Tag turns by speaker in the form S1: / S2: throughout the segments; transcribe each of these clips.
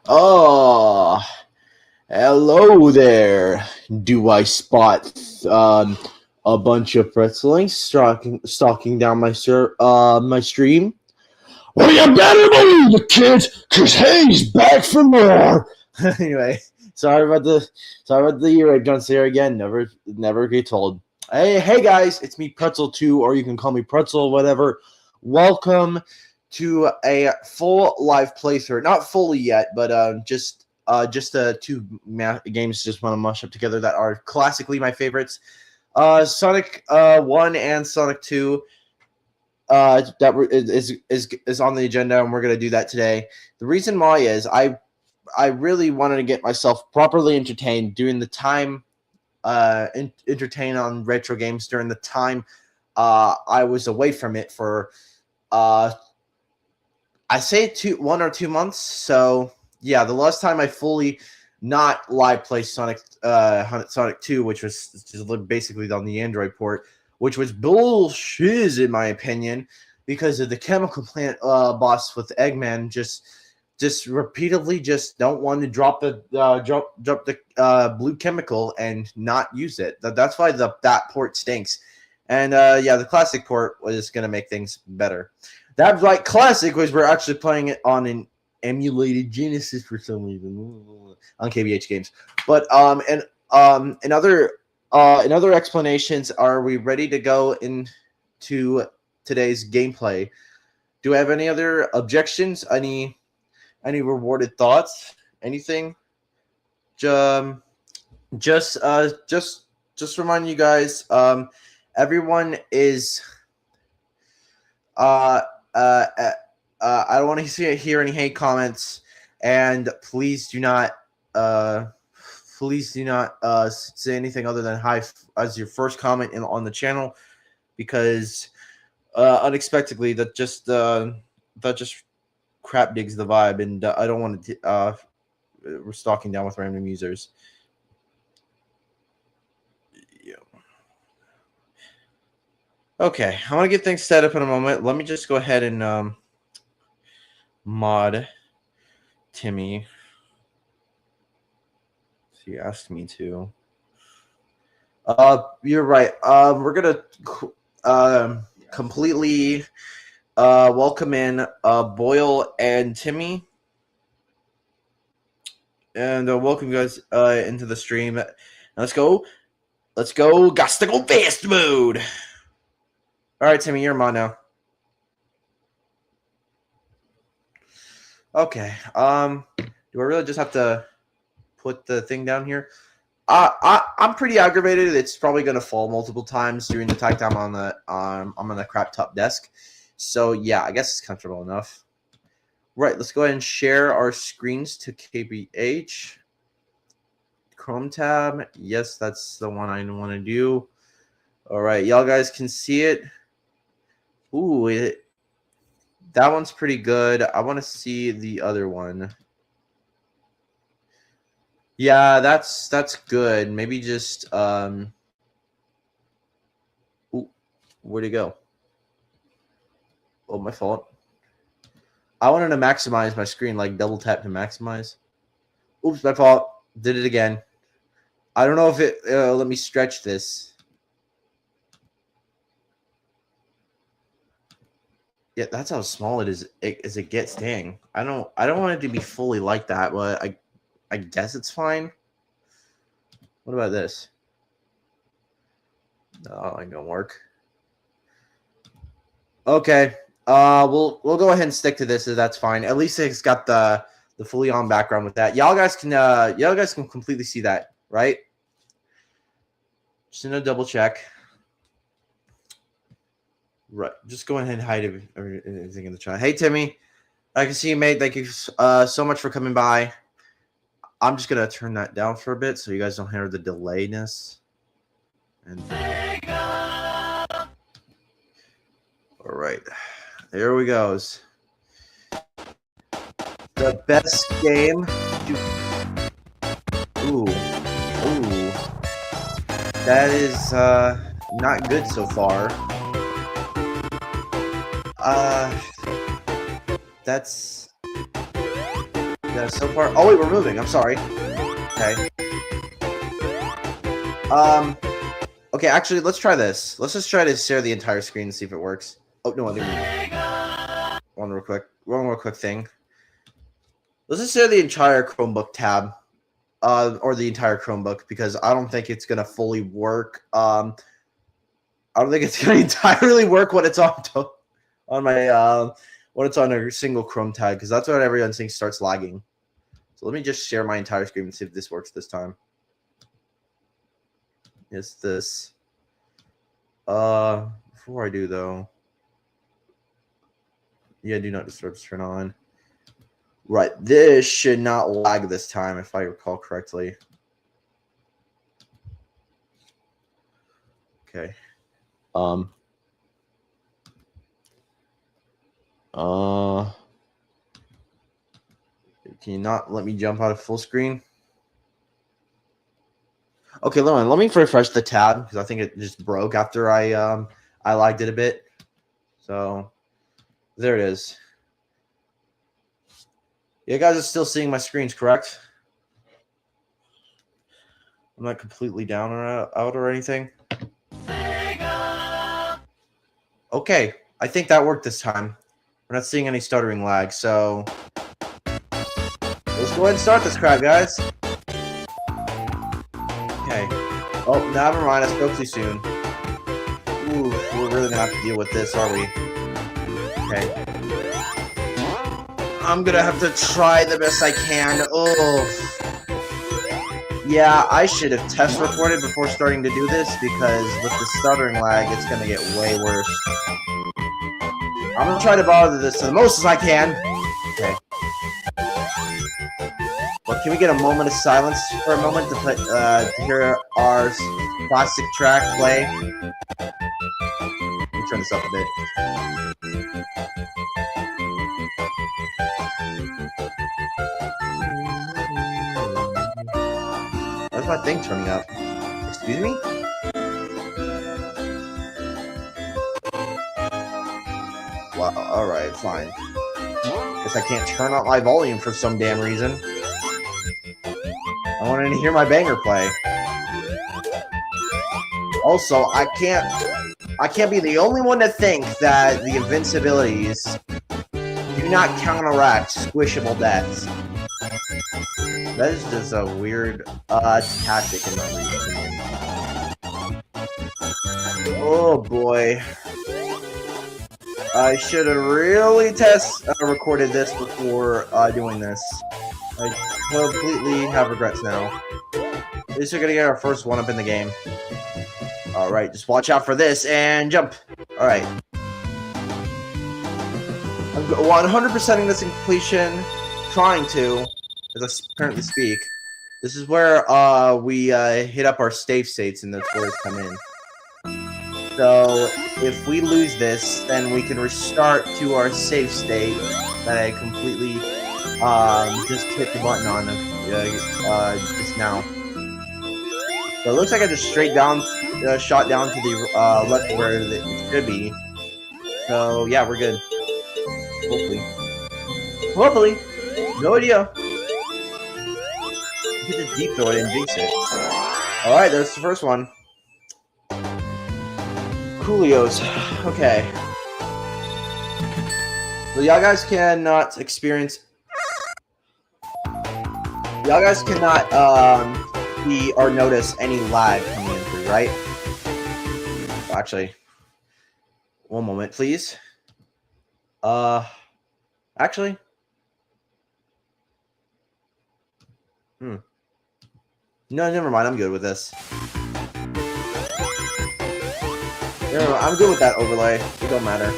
S1: Oh, hello there. Do I spot a bunch of Pretzelings stalking down my stream? Well, you better believe it, kids, cause he's back for more. Anyway, sorry about the earache jumps there again. Never get told. Hey guys, it's me Pretzel 2, or you can call me Pretzel, whatever. Welcome to a full live playthrough. Not fully yet, but just two games just want to mush up together that are classically my favorites. Sonic 1 and Sonic 2 is on the agenda, and we're gonna do that today. The reason why is I really wanted to get myself properly entertained during the time entertain on retro games during the time I was away from it for I say 1 or 2 months. So yeah, the last time I fully not live play Sonic 2, which was just basically on the Android port, which was bullshit in my opinion, because of the chemical plant boss with Eggman just repeatedly just don't want to drop the blue chemical and not use it. That's why that port stinks. And yeah, the classic port was gonna make things better. That like classic was we're actually playing it on an emulated Genesis for some reason on KBH games. But in other explanations, are we ready to go into today's gameplay? Do I have any other objections? Any rewarded thoughts? Anything? Just remind you guys. Everyone is. I don't want to hear any hate comments, and please do not say anything other than hi as your first comment on the channel, because unexpectedly that just crap digs the vibe, and I don't want to we're stalking down with random users. Yeah. Okay, I want to get things set up in a moment. Let me just go ahead and mod Timmy. He asked me to. You're right. We're gonna completely welcome in Boyle and Timmy, and welcome you guys into the stream. Let's go. Got to go fast mode. All right, Timmy, you're on now. Okay. Do I really just have to put the thing down here? I'm pretty aggravated. It's probably gonna fall multiple times during the time I'm on the crap top desk. So yeah, I guess it's comfortable enough. Right, let's go ahead and share our screens to KBH. Chrome tab. Yes, that's the one I want to do. All right, y'all guys can see it. Ooh, that one's pretty good. I want to see the other one. Yeah, that's good. Maybe just ooh, where'd it go? Oh, my fault. I wanted to maximize my screen, like double tap to maximize. Oops, my fault. Did it again. I don't know if it let me stretch this. Yeah, that's how small it is as it gets. Dang, I don't want it to be fully like that, but I guess it's fine. What about this? Oh, it don't work. Okay. We'll go ahead and stick to this. That's fine. At least it's got the fully on background with that. Y'all guys can completely see that, right? Just gonna double check. Right. Just go ahead and hide everything in the chat. Hey, Timmy. I can see you, mate. Thank you so much for coming by. I'm just going to turn that down for a bit so you guys don't hear the delayness. And all right. There we go. The best game. Ooh. That is not good so far. That's Yeah, so far. Oh wait, we're moving. I'm sorry. Okay. Okay, actually, let's try this. Let's just try to share the entire screen and see if it works. Oh no, I didn't. One real quick thing. Let's just share the entire Chromebook tab, or the entire Chromebook, because I don't think it's gonna fully work. I don't think it's gonna entirely work when it's on my when it's on a single Chrome tab, because that's what everyone thinks starts lagging. So let me just share my entire screen and see if this works this time. Is this? Before I do though, yeah, do not disturb turn on. Right, this should not lag this time, if I recall correctly. Okay. Can you not let me jump out of full screen? Okay, let me refresh the tab, because I think it just broke after I lagged it a bit. So there it is. You guys are still seeing my screens, correct? I'm not completely down or out or anything. Okay, I think that worked this time. We're not seeing any stuttering lag, so let's go ahead and start this crap, guys. Okay. Oh, never mind. I spoke too soon. Ooh, we're really gonna have to deal with this, are we? Okay. I'm gonna have to try the best I can. Oh. Yeah, I should have test recorded before starting to do this, because with the stuttering lag, it's gonna get way worse. I'm gonna try to bother this the most as I can. Okay. Well, can we get a moment of silence for a moment to play, to hear our classic track play? Let me turn this up a bit. Why's my thing turning up? Excuse me? Well, alright, fine. Guess I can't turn up my volume for some damn reason. I wanted to hear my banger play. Also, I can't be the only one to think that the invincibilities do not counteract squishable deaths. That is just a weird tactic in my opinion. Oh boy. I should have really recorded this before doing this. I completely have regrets now. At least we're gonna get our first one up in the game. Alright, just watch out for this and jump. Alright. I'm 100%ing this in completion. Trying to, as I currently speak. This is where we hit up our save states and the floors come in. So if we lose this, then we can restart to our save state that I completely just hit the button on just now. So it looks like I just shot down to the left where it should be. So yeah, we're good. Hopefully. No idea. You can just deep throw it and jinx it. Alright, there's the first one. Coolios. Okay. So y'all guys cannot experience. Y'all guys cannot see or notice any lag coming in through, right? Actually, one moment, please. Actually. No, never mind. I'm good with this. I'm good with that overlay. It don't matter.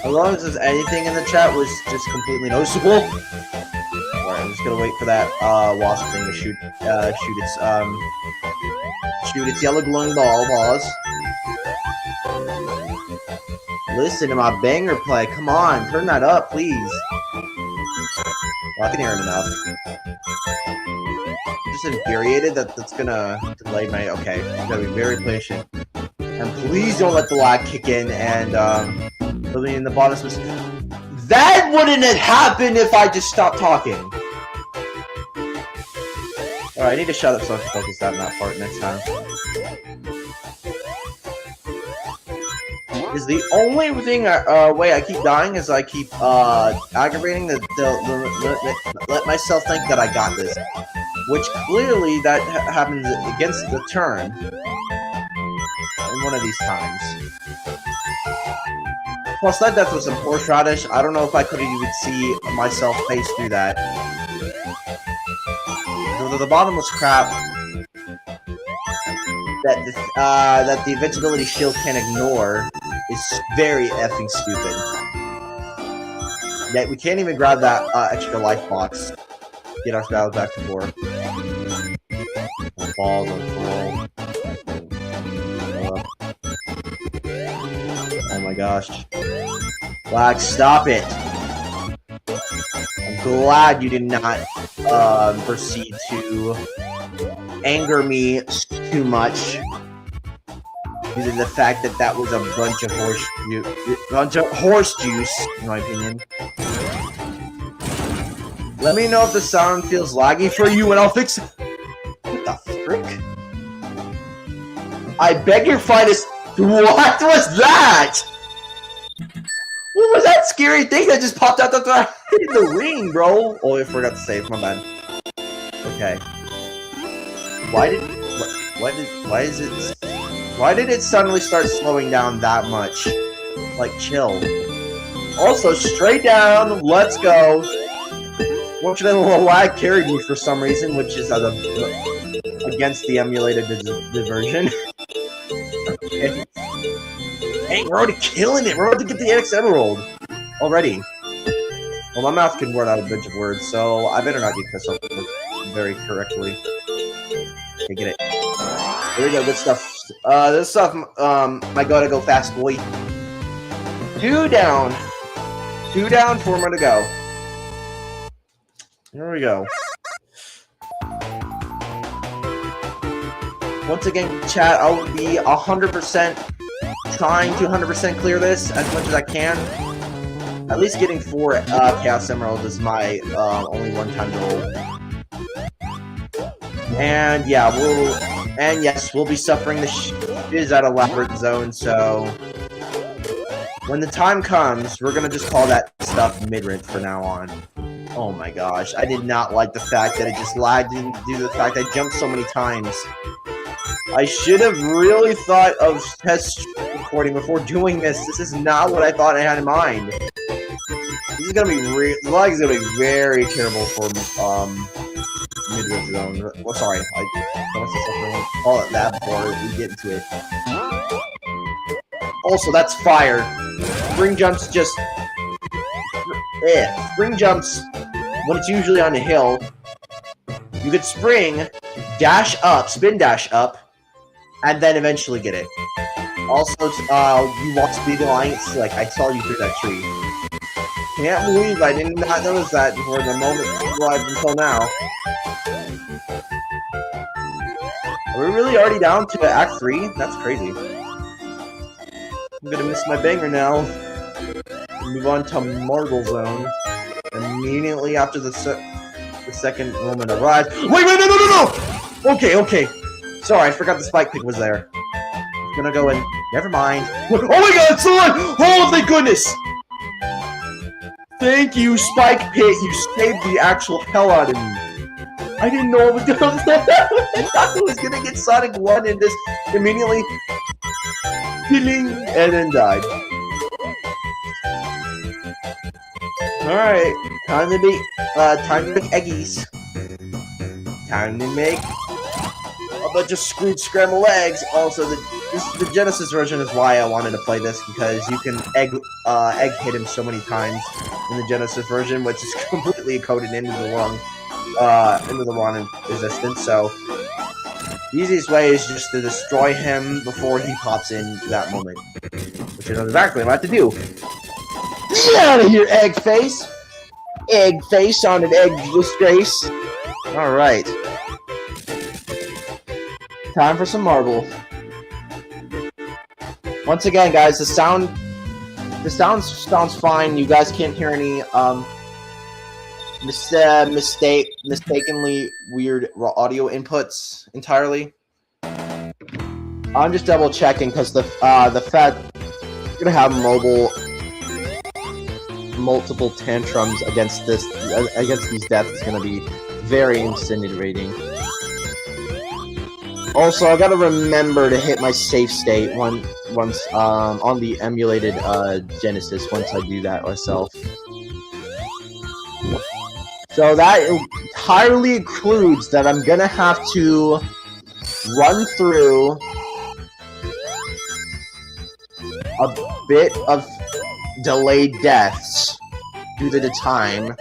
S1: As long as there's anything in the chat was just completely noticeable. Alright, I'm just gonna wait for that wasp thing to shoot its yellow glowing ball. Pause. Listen to my banger play. Come on, turn that up, please. Well, I can hear it enough. I'm just infuriated that that's gonna delay my. Okay, I'm gonna be very patient. And please don't let the lag kick in and put me in the bottom. That wouldn't have happened if I just stopped talking. Alright, I need to shut up so I can focus on that part next time. Is the only thing way I keep dying is I keep aggravating the let myself think that I got this, which clearly that happens against the turn in one of these times. Plus that death was some horseradish. I don't know if I could even see myself face through that. The bottomless crap that the invincibility shield can ignore is very effing stupid. That we can't even grab that extra life box. Get our spells back to 4. Fall, don't fall. Oh my gosh. Black, stop it! I'm glad you did not proceed to anger me too much due to the fact that that was a bunch of horse juice, in my opinion. Let me know if the sound feels laggy for you and I'll fix it. What the frick? I beg your finest. What was that? What was that scary thing that just popped out the ring, bro? Oh, I forgot to save. My bad. Okay. Why did it suddenly start slowing down that much? Like, chill. Also, straight down. Let's go. Fortunately, the lag carried me for some reason, which is against the emulated version. Okay. Hey, we're already killing it. We're about to get the NX Emerald already. Well, my mouth can word out a bunch of words, so I better not get this up very correctly. Okay, get it. Here we go. Good stuff. This stuff, I gotta go fast, boy. 2 down. 2 down, 4 more to go. Here we go. Once again, chat, I will be 100% trying to 100% clear this as much as I can. At least getting 4 Chaos Emeralds is my only one-time goal. And yeah, we'll be suffering the shiz out of Labyrinth Zone, so when the time comes, we're gonna just call that stuff mid-range for now on. Oh my gosh, I did not like the fact that it just lagged due to the fact I jumped so many times. I should have really thought of test recording before doing this. This is not what I thought I had in mind. This is gonna be the lag is gonna be very terrible for mid-range zone. Well, sorry, I call it that before we get into it. Also, that's fire. Spring jumps just spring jumps when it's usually on a hill. You could spring, dash up, spin dash up, and then eventually get it. Also, you walk speed lines, like I saw you through that tree. Can't believe I did not notice that before the moment live until now. Are we really already down to Act 3? That's crazy. I'm gonna miss my banger now. Move on to Marble Zone. Immediately after the second moment arrives. Wait, no! Okay. Sorry, I forgot the spike pick was there. I'm gonna go in. Never mind. Oh my god, it's on! Oh, thank goodness! Thank you, Spike Pit. You saved the actual hell out of me. I didn't know it was gonna I thought it was gonna get Sonic 1 and just immediately and then died. Alright, time to make eggies. Time to make a bunch of screwed scrambled eggs. Also, the Genesis version is why I wanted to play this, because you can egg hit him so many times in the Genesis version, which is completely coded into the wrong resistance. So the easiest way is just to destroy him before he pops in that moment, which is exactly what I have to do. Get out of here, egg face! Egg face on an egg disgrace. Alright. Time for some marble. Once again, guys, the sound This sounds fine. You guys can't hear any mistakenly weird raw audio inputs entirely. I'm just double checking because the fact you're gonna have multiple tantrums against these deaths is gonna be very incinerating. Also, I gotta remember to hit my save state once on the emulated Genesis once I do that myself. So that entirely includes that I'm gonna have to run through a bit of delayed deaths due to the time.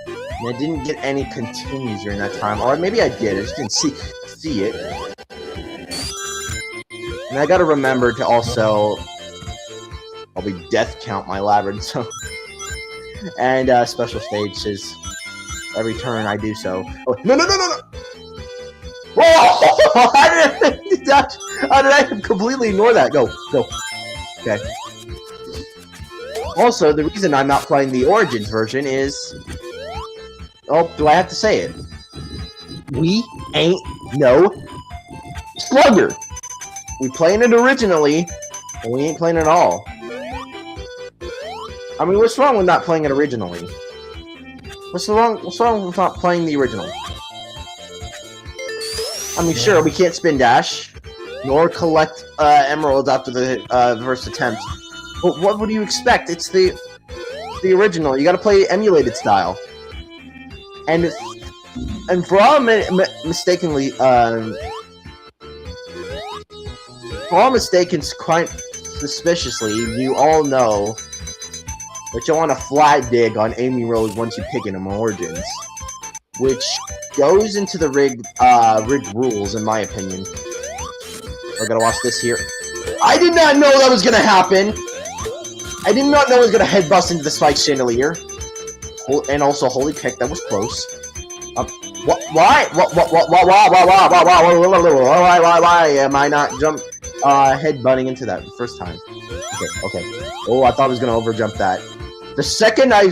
S1: And I didn't get any continues during that time, or maybe I did. I just didn't see it. And I gotta remember to also probably death count my labyrinth, so and special stages every turn I do so. Oh, no! Whoa! How did I completely ignore that? Go. Okay. Also, the reason I'm not playing the Origins version is... Oh, do I have to say it? We ain't no slugger. We playing it originally, and we ain't playing it all. I mean, what's wrong with not playing it originally? What's wrong with not playing the original? I mean, sure, we can't spin dash, nor collect emeralds after the first attempt. But what would you expect? It's the original. You gotta play emulated style. And for all mistakenly, quite suspiciously, you all know that you want a flat dig on Amy Rose once you pick in them Origins, which goes into the rigged rules, in my opinion. I gotta watch this here. I did not know that was gonna happen. I did not know it was gonna head bust into the spike chandelier. And also, holy heck, that was close. What? Why? Why am I not head butting into that the first time? Okay. Oh, I thought I was gonna over jump that. The second I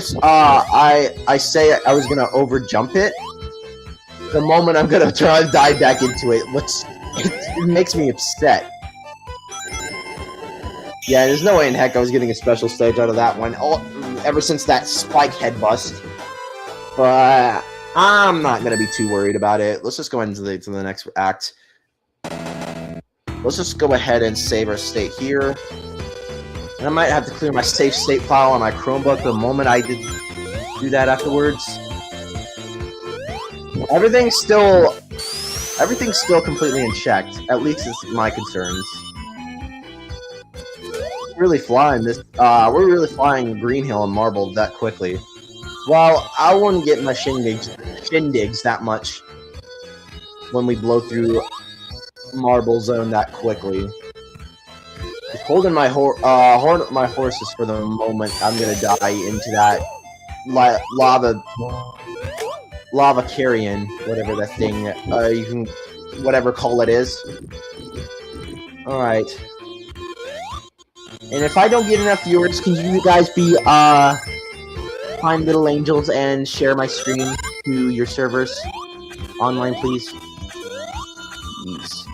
S1: say I was gonna over jump it, the moment I'm gonna try to dive back into it, it makes me upset. Yeah, there's no way in heck I was getting a special stage out of that one. Ever since that spike head bust. But I'm not gonna be too worried about it. Let's just go into the next act. Let's just go ahead and save our state here. And I might have to clear my save state file on my Chromebook the moment I do that afterwards. Everything's still completely unchecked. At least it's my concerns. Really flying this. We're really flying Green Hill and Marble that quickly. Well, I wouldn't get my shindigs that much when we blow through Marble Zone that quickly. Just holding my horses for the moment. I'm gonna die into that lava carrion, whatever that thing. You can whatever call it is. All right. And if I don't get enough viewers, can you guys be kind little angels and share my stream to your servers online, please? Jeez.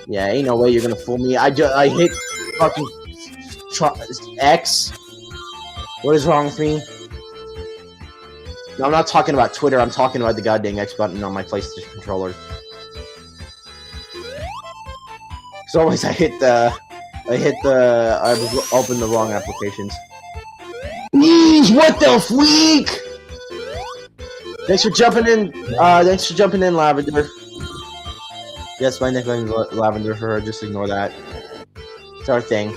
S1: Yeah, ain't no way you're gonna fool me. I hit fucking X. What is wrong with me? No, I'm not talking about Twitter. I'm talking about the goddamn X button on my PlayStation controller. As always, I opened the wrong applications. What the freak? Thanks for jumping in. Lavender. Yes, my nickname's Lavender for her. Just ignore that. It's our thing.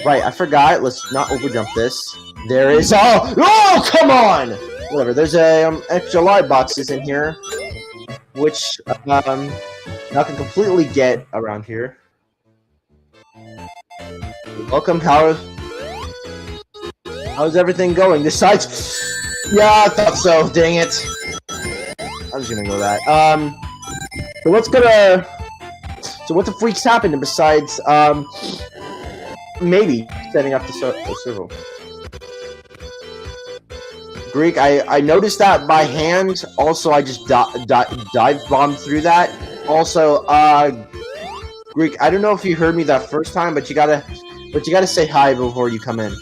S1: Right, I forgot. Let's not overjump this. There is. Oh, come on! Whatever. There's a extra live boxes in here, which I can completely get around here. Welcome, how's everything going? This side's... Yeah, I thought so, dang it. I'm just gonna go that. So what the freak's happening besides, maybe setting up the servo. Greek, I noticed that by hand. Also, I just dive bombed through that. Also, Greek, I don't know if you heard me that first time, but you gotta say hi before you come in.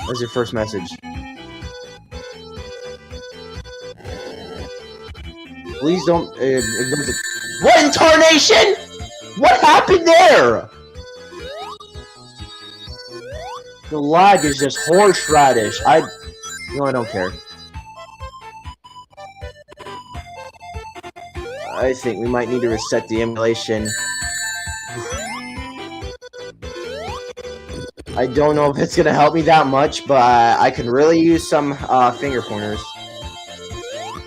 S1: That's your first message. Please don't ignore the. What in tarnation? What happened there? The lag is just horseradish. No, I don't care. I think we might need to reset the emulation. I don't know if it's gonna help me that much, but I can really use some finger pointers.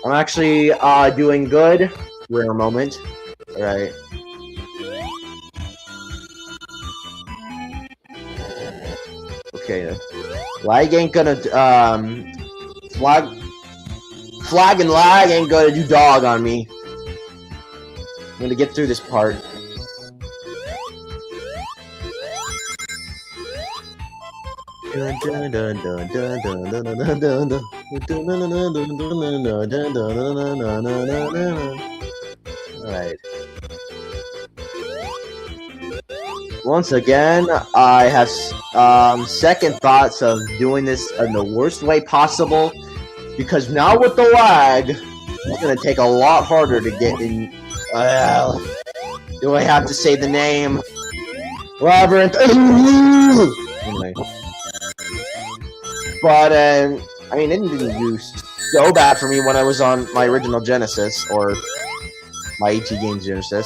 S1: I'm actually doing good. Rare moment. Alright. Okay. Lag ain't gonna flag and lag ain't gonna do dog on me. I'm gonna get through this part. Alright. Once again, I have second thoughts of doing this in the worst way possible, because now with the lag, it's gonna take a lot harder to get in. Do I have to say the name? Labyrinth. Anyway. But, I mean, it didn't do so bad for me when I was on my original Genesis, or my AT Games Genesis.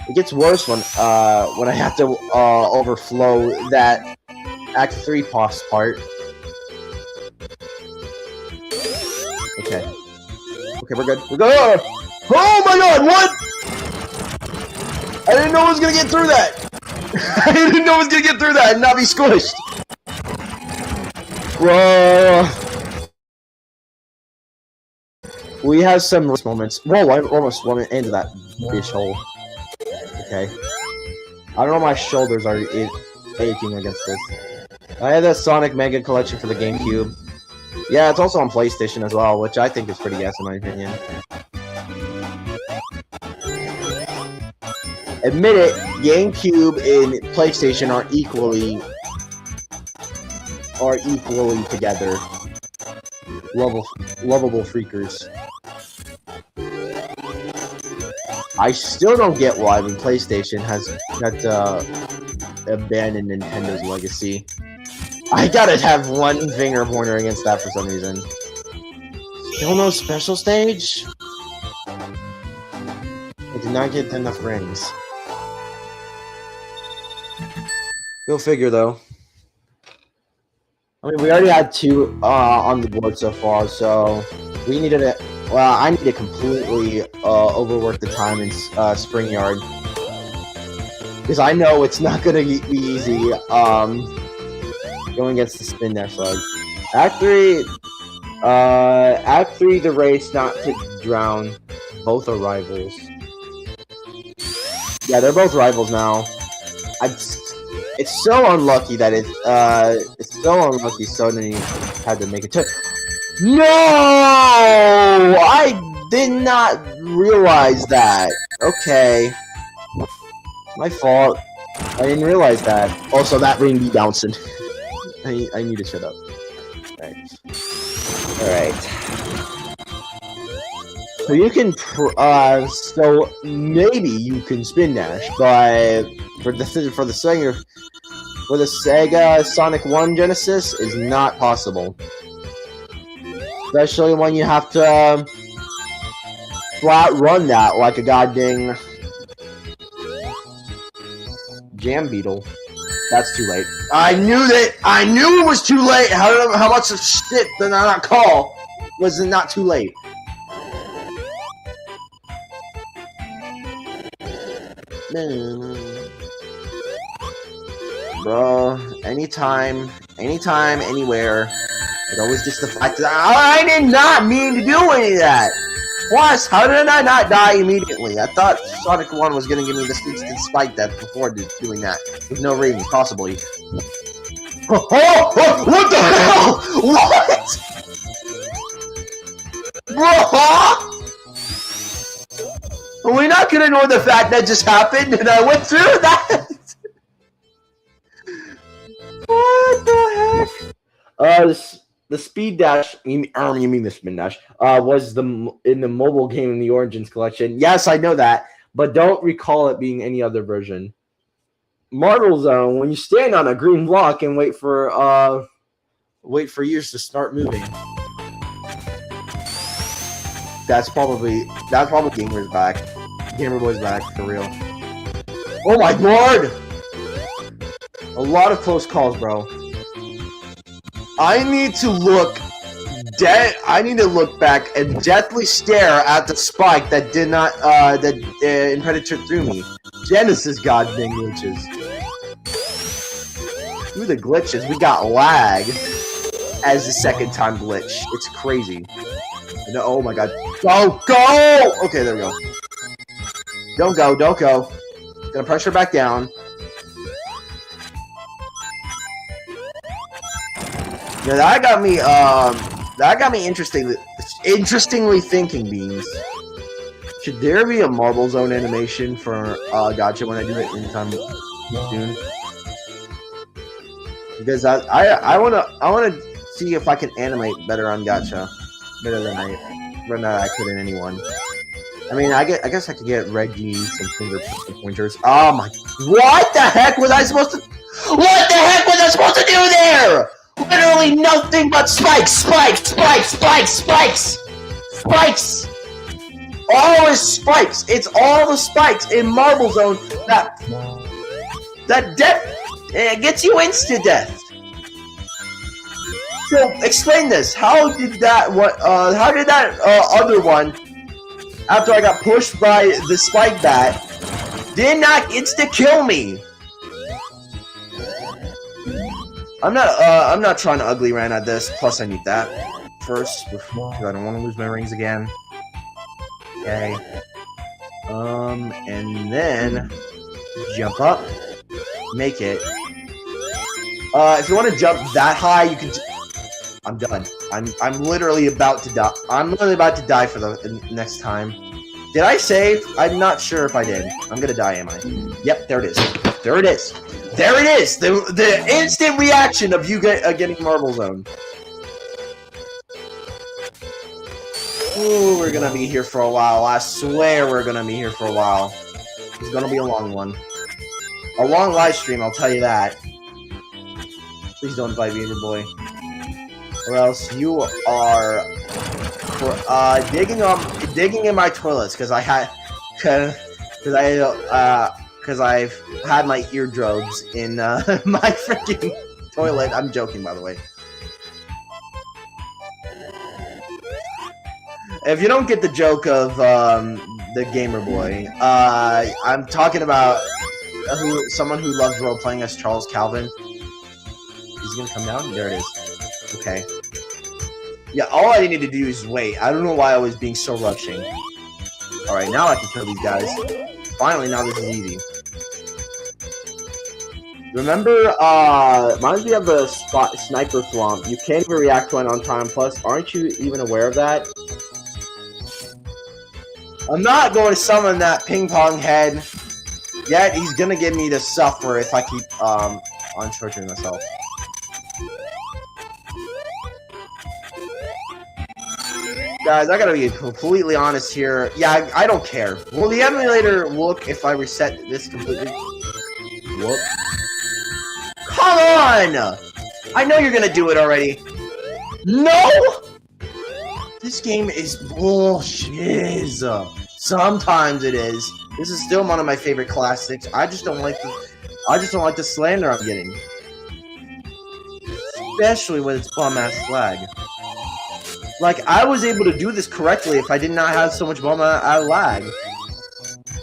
S1: It gets worse when I have to, overflow that Act 3 boss part. Okay. Okay, we're good. We're good! Oh my god, what?! I didn't know I was gonna get through that! I didn't know I was gonna get through that and not be squished! Whoa! We have some moments. Whoa, I almost went into that bitch hole. Okay. I don't know, my shoulders are aching against this. I had the Sonic Mega Collection for the GameCube. Yeah, it's also on PlayStation as well, which I think is pretty gas in my opinion. Admit it, GameCube and PlayStation are equally together. Lovable freakers. I still don't get why when PlayStation has got abandoned Nintendo's legacy. I gotta have one finger pointer against that for some reason. Still no special stage? I did not get enough rings. Go figure, though. I mean, we already had 2 on the board so far, so we needed to. Well, I need to completely overwork the time in Spring Yard, because I know it's not gonna be easy. Going against the spin dash leg. Act 3, the race not to drown. Both are rivals. Yeah, they're both rivals now. It's so unlucky that it's so unlucky Sony had to make it to. No! I did not realize that. Okay. My fault. I didn't realize that. Also, that ring be bouncing. I need to shut up. Alright. So you can, so maybe you can spin dash, but for the Sega Sonic 1 Genesis is not possible. Especially when you have to flat run that like a goddamn jam beetle. That's too late. I knew it was too late! How much of shit did I not call? Was it not too late? Bro, anytime, anywhere. It always just the fact that I did not mean to do any of that! Plus, how did I not die immediately? I thought Sonic 1 was gonna give me this instant spike death before doing that. With no rings, possibly. Oh, what the hell? What? Bro? Are we not gonna ignore the fact that just happened and I went through that? What the heck? The speed dash, you mean the spin dash, was in the mobile game in the Origins collection. Yes, I know that, but don't recall it being any other version. Marble Zone, when you stand on a green block and wait for years to start moving. That's probably Gamer's back. Gamer Boy's back for real. Oh my lord! A lot of close calls, bro. I need to look back and deathly stare at the spike that did not that Predator threw me. Genesis goddamn glitches. Through the glitches, we got lag as the second time glitch. It's crazy. No, oh my god. Go! Okay, there we go. Don't go. Gonna pressure back down. Yeah, that got me interestingly thinking, Beans. Should there be a Marble Zone animation for Gotcha when I do it anytime soon? Because I wanna see if I can animate better on Gotcha, better than I could in anyone. I mean, I guess I could get Reggie some finger pointers. Oh my! What the heck was I supposed to? What the heck was I supposed to do there? Literally nothing but spikes! Always spikes! It's all the spikes in Marble Zone that gets you insta death. So explain this. How did that other one, after I got pushed by the spike bat, did not insta kill me? I'm not trying to ugly rant at this. Plus, I need that first because I don't want to lose my rings again. Okay. And then jump up, make it. If you want to jump that high, you can. I'm done. I'm literally about to die. I'm literally about to die for the next time. Did I save? I'm not sure if I did. I'm gonna die, am I? Yep, there it is. There it is. There it is! The instant reaction of you getting Marble Zone. Ooh, we're gonna be here for a while. I swear we're gonna be here for a while. It's gonna be a long one. A long live stream, I'll tell you that. Please don't invite me, boy. Or else you are digging in my toilets because I've had my eardrobes in my freaking toilet. I'm joking, by the way. If you don't get the joke of the Gamer Boy, I'm talking about someone who loves role-playing as Charles Calvin. Is he gonna come down? There it is. Okay. Yeah, all I needed to do is wait. I don't know why I was being so rushing. Alright, now I can kill these guys. Finally, now this is easy. Remember, reminds me of the sniper swamp. You can't even react to it on time. Plus, aren't you even aware of that? I'm not going to summon that ping pong head. Yet he's gonna give me to suffer if I keep on torturing myself. Guys, I gotta be completely honest here. Yeah, I don't care. Will the emulator look if I reset this completely? Whoop. Come on! I know you're gonna do it already. No! This game is bullshit. Sometimes it is. This is still one of my favorite classics. I just don't like the slander I'm getting. Especially with its bum-ass flag. Like, I was able to do this correctly if I did not have so much bum-ass lag.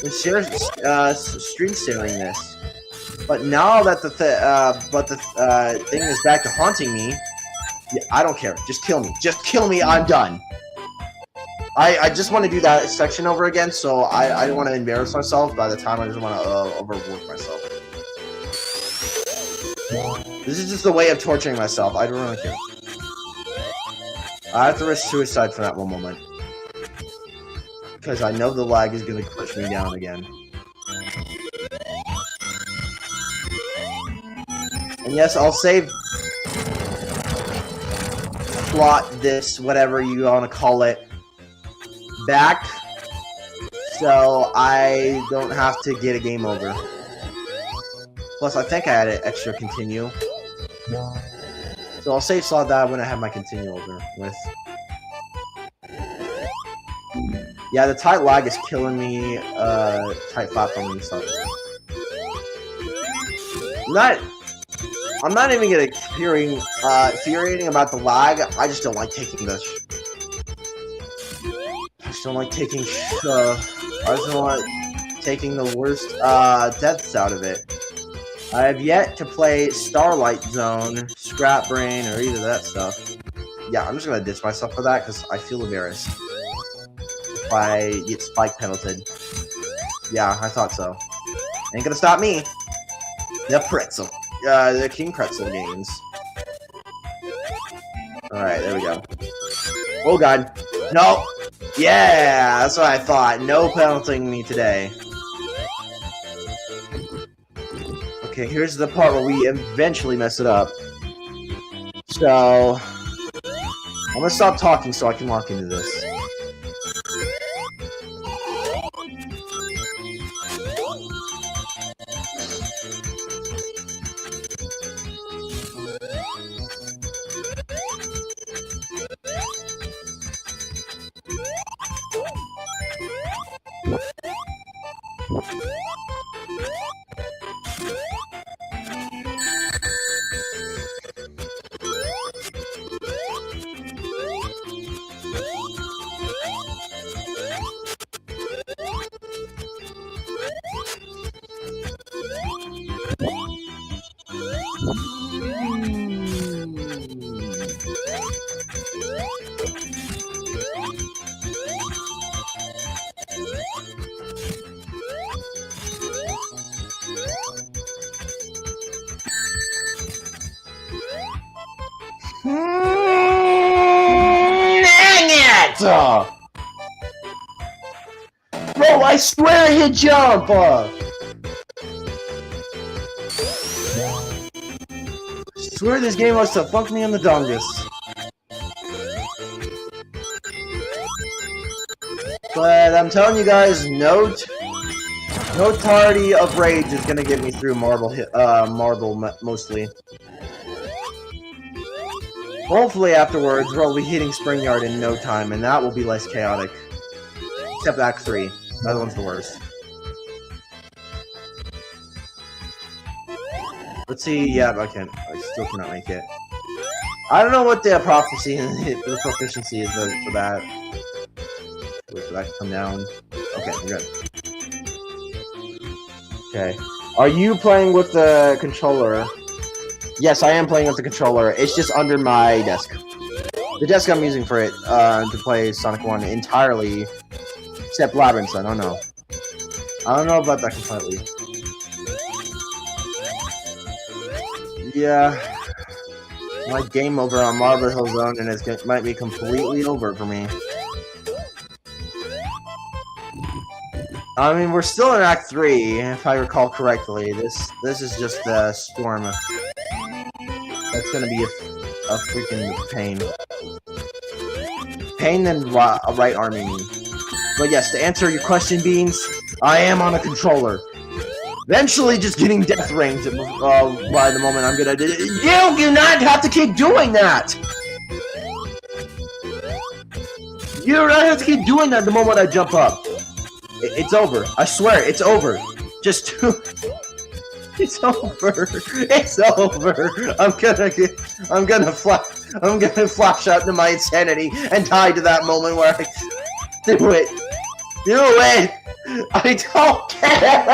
S1: And stream sharing this. But now that the thing is back to haunting me, yeah, I don't care. Just kill me. Just kill me. I'm done. I just want to do that section over again, so I don't want to embarrass myself by the time I just want to overwork myself. This is just a way of torturing myself. I don't really care. I have to risk suicide for that one moment. Because I know the lag is going to push me down again. And yes, I'll save plot this, whatever you want to call it, back. So I don't have to get a game over. Plus, I think I had an extra continue. So I'll save slot that when I have my continue over with. Yeah, the tight lag is killing me. Tight platforming stuff. I'm not even gonna infuriating about the lag. I just don't like taking this. I just don't like taking. I just don't like taking the worst deaths out of it. I have yet to play Starlight Zone, Scrap Brain, or either of that stuff. Yeah, I'm just gonna ditch myself for that because I feel embarrassed if I get spike penalted. Yeah, I thought so. Ain't gonna stop me. The Pretzel. The King Pretzel games. Alright, there we go. Oh god. No! Yeah! That's what I thought. No penaltying me today. Okay, here's the part where we eventually mess it up. So... I'm gonna stop talking so I can lock into this. Bro, I swear I hit jump! I swear this game wants to fuck me in the dongus. But I'm telling you guys, no tardy of rage is gonna get me through marble mostly. Hopefully afterwards, we'll be hitting Spring Yard in no time, and that will be less chaotic. Except Act 3. That one's the worst. Let's see. Yeah, I still cannot make it. I don't know what the prophecy and the proficiency is for that. Wait for that to come down. Okay, we're good. Okay. Are you playing with the controller? Yes, I am playing with the controller. It's just under my desk. The desk I'm using for it to play Sonic 1 entirely, except Labyrinth. I don't know. I don't know about that completely. Yeah, my game over on Marble Hill Zone, and it might be completely over for me. I mean, we're still in Act 3, if I recall correctly. This is just a storm. That's gonna be a freaking pain. Pain and right arming me. But yes, to answer your question, Beans, I am on a controller. Eventually just getting death ranged by the moment I'm gonna do it. You do not have to keep doing that! You do not have to keep doing that the moment I jump up. It's over. I swear, it's over. Just it's over. It's over. I'm gonna flash out to my insanity and die to that moment where I do it. Do it. I don't care.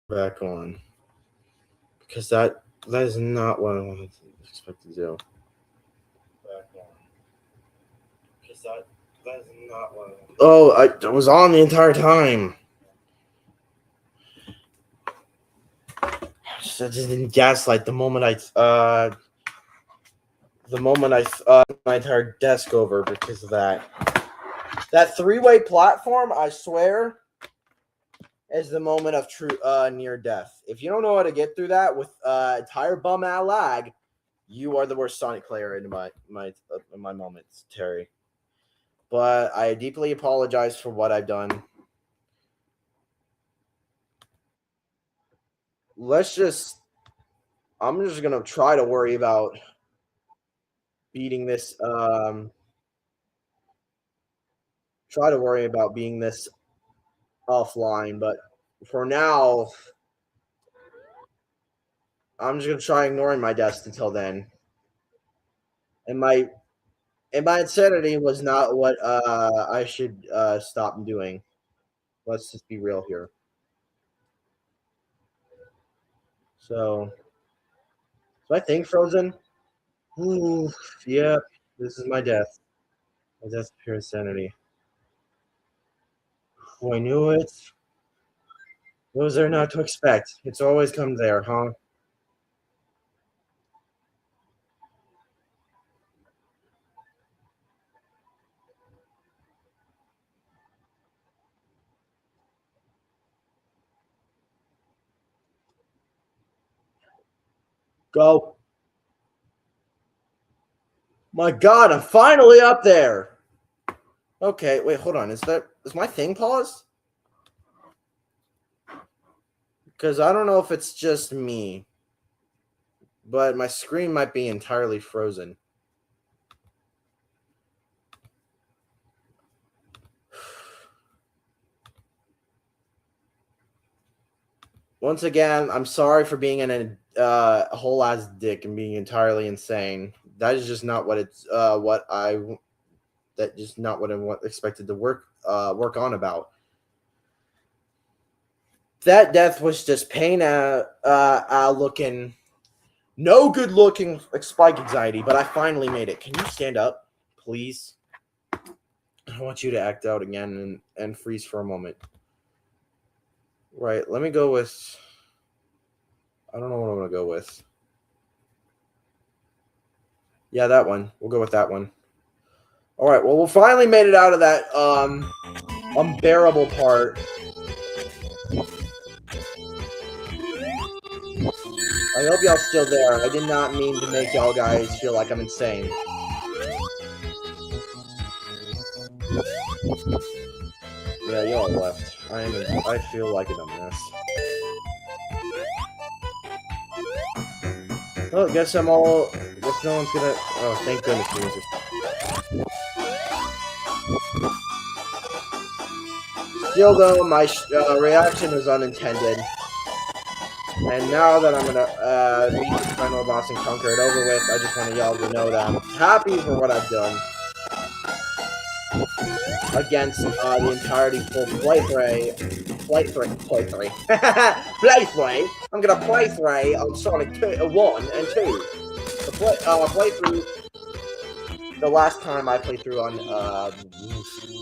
S1: Back on. Because that is not what I wanted to expect to do. Back on. Because that is not what I wanted. Oh, I was on the entire time. I just didn't gaslight the moment I my entire desk over because of that. That three-way platform, I swear, is the moment of true near death. If you don't know how to get through that with entire bum out lag, you are the worst Sonic player in my moments, Terry. But I deeply apologize for what I've done. I'm just gonna try to worry about beating this. Try to worry about being this offline, but for now, I'm just gonna try ignoring my desk until then. And my insanity was not what I should stop doing. Let's just be real here. So, is my thing frozen? Ooh, yeah. This is my death. My death of pure insanity. Oh, I knew it. What was there not to expect? It's always come there, huh? Go. My God, I'm finally up there. Okay, wait, hold on. Is my thing paused? Because I don't know if it's just me, but my screen might be entirely frozen. Once again, I'm sorry for being a whole ass dick and being entirely insane. That is just not what it's that just not what I expected to work on about. That death was just pain looking, no good looking spike anxiety, but I finally made it. Can you stand up, please? I want you to act out again and freeze for a moment. Right, let me go with, I don't know what I'm going to go with. Yeah, that one. We'll go with that one. All right, well, we finally made it out of that unbearable part. I hope y'all still there. I did not mean to make y'all guys feel like I'm insane. Yeah, y'all left. I feel like a dumbass. Well, guess no one's gonna. Oh, thank goodness music. Still, though, my reaction was unintended. And now that I'm gonna beat this final boss and conquer it over with, I just want y'all to know that I'm happy for what I've done against the entirety full playthrough. Playthrough. I'm gonna playthrough on Sonic 1 and 2. The playthrough the last time I played through on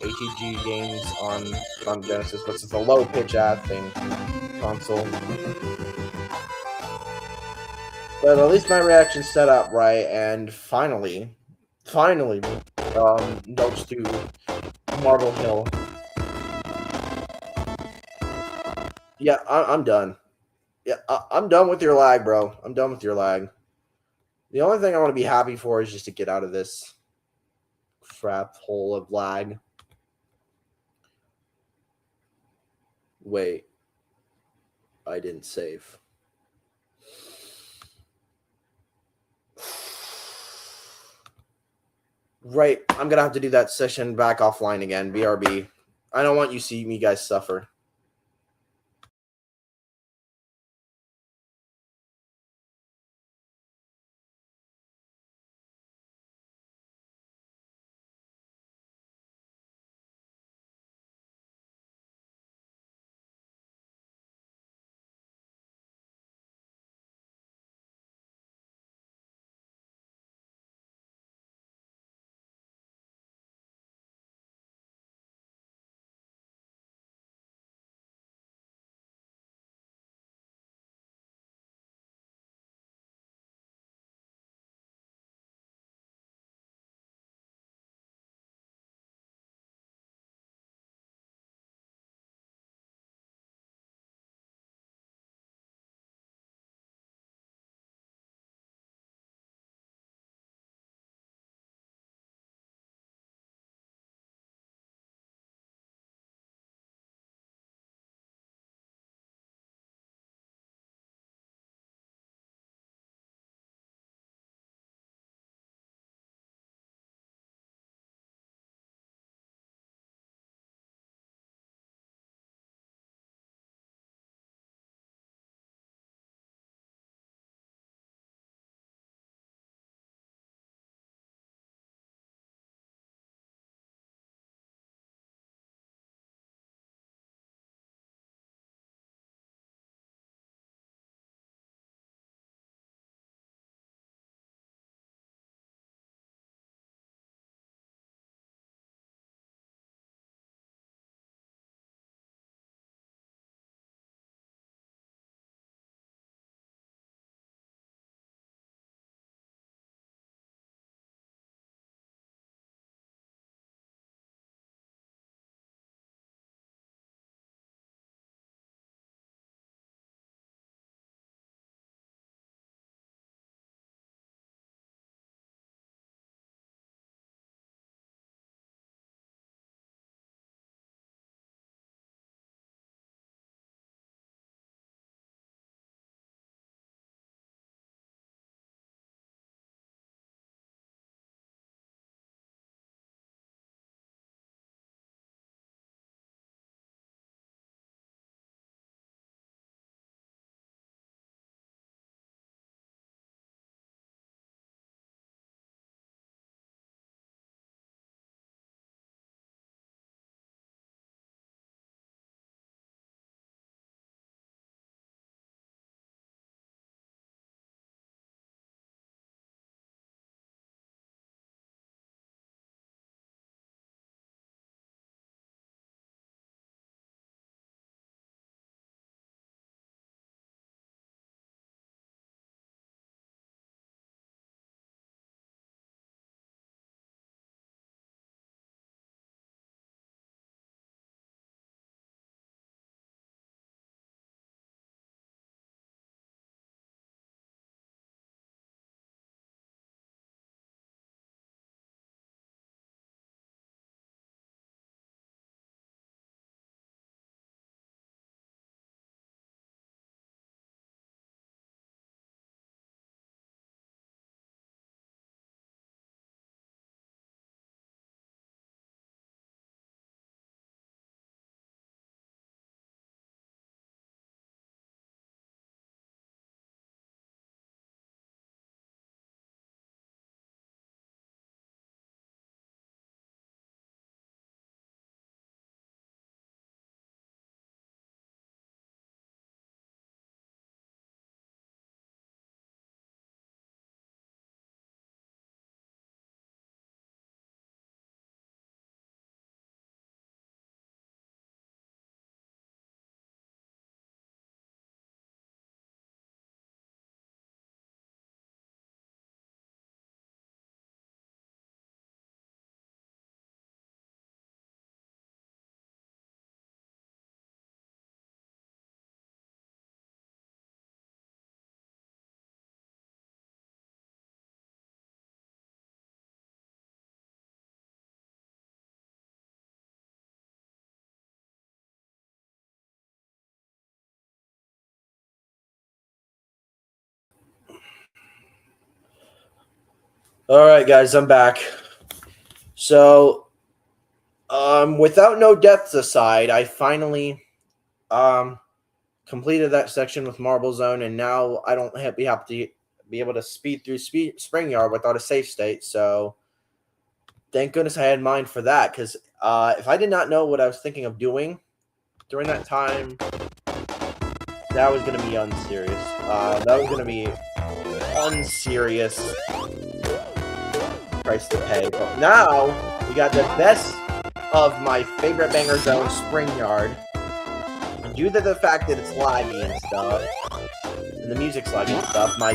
S1: ATG games on Genesis, but it's a low pitch thing console. But at least my reaction's set up right, and finally, notes to Marble Hill. Yeah, I'm done. Yeah, I'm done with your lag, bro. I'm done with your lag. The only thing I want to be happy for is just to get out of this crap hole of lag. Wait. I didn't save. Right, I'm gonna have to do that session back offline again. BRB. I don't want you see me guys suffer. All right, guys, I'm back. So, without no deaths aside, I finally completed that section with Marble Zone, and now I don't have to be able to speed through Spring Yard without a safe state. So, thank goodness I had mine for that, because if I did not know what I was thinking of doing during that time, that was going to be unserious. That was going to be unserious price to pay. But now we got the best of my favorite banger zone, Spring Yard. And due to the fact that it's laggy and stuff, and the music's laggy and stuff, my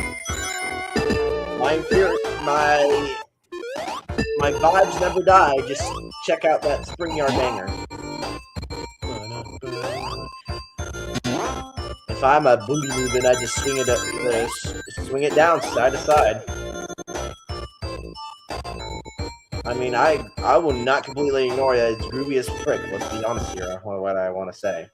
S1: vibes never die. Just check out that Spring Yard banger. If I'm a booty moving, I just swing it down side to side. I mean, I will not completely ignore that it's groovy as frick. Let's be honest here. What I want to say.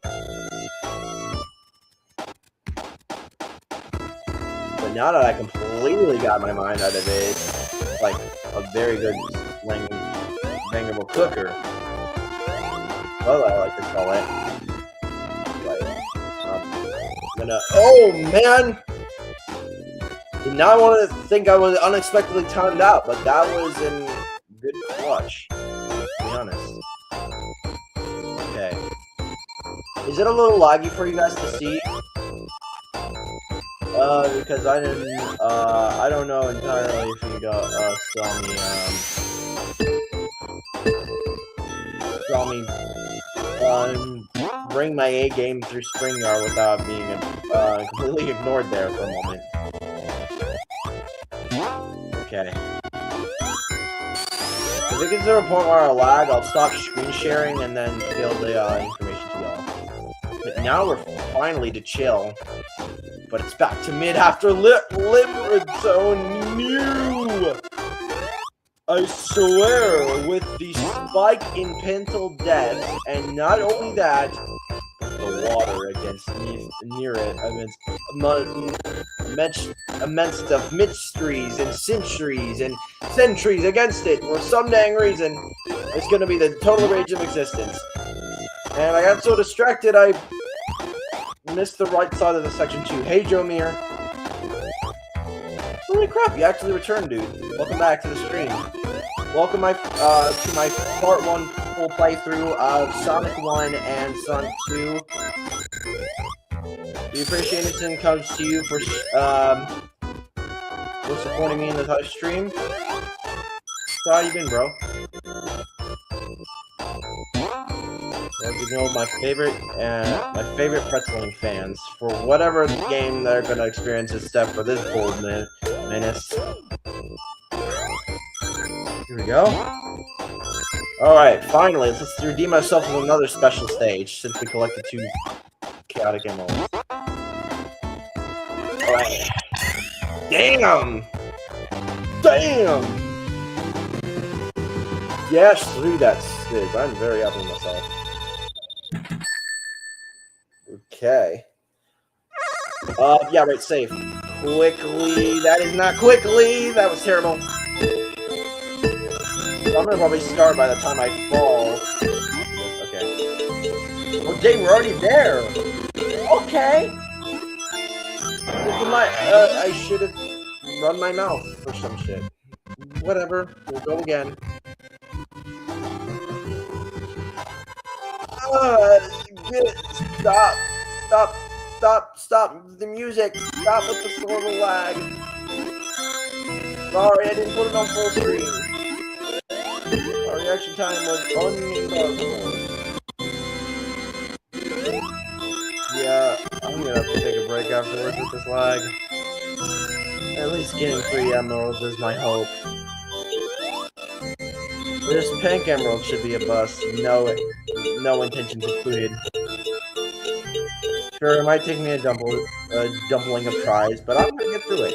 S1: But now that I completely got my mind out of it, it's like a very good bangable cooker. Well, I like to call it. Oh man! Did not want to think I was unexpectedly timed out, but that was in good clutch, to be honest. Okay. Is it a little laggy for you guys to see? Because I don't know entirely if you saw me bring my A game through Spring Yard without being completely ignored there for a moment. Okay. If it gets to a point where I lag, I'll stop screen sharing and then fill the information to y'all. But now we're finally to chill. But it's back to mid after Limerick Zone new! I swear, with the spike in pental death, and not only that, the water near it immense of mysteries and centuries against it for some dang reason. It's gonna be the total rage of existence. And I got so distracted I missed the right side of the section 2. Hey, Jomir. Holy crap, you actually returned, dude. Welcome back to the stream. Welcome to my part 1 full playthrough of Sonic 1 and Sonic 2. The appreciation comes to you for supporting me in the stream. So how you been, bro? As you know, my favorite Pretzeling fans, for whatever game they're gonna experience except for this bold menace. Here we go. Alright, finally, let's redeem ourselves with another special stage, since we collected 2 chaotic emeralds. Alright. Damn! Damn! Yes, 3 that is. I'm very happy with myself. Okay. Yeah, right, save. Quickly. That is not quickly. That was terrible. I'm gonna probably start by the time I fall. Okay. Oh, dang, we're already there. Okay. I should have run my mouth or some shit. Whatever. We'll go again. Stop the music. Stop with the horrible lag. Sorry, I didn't put it on full screen. Our reaction time was unbelievable. Yeah, I'm gonna have to take a break afterwards with this lag. At least getting 3 emeralds is my hope. This pink emerald should be a bust. No intentions included. Sure, it might take me a dumpling of tries, but I'm gonna get through it.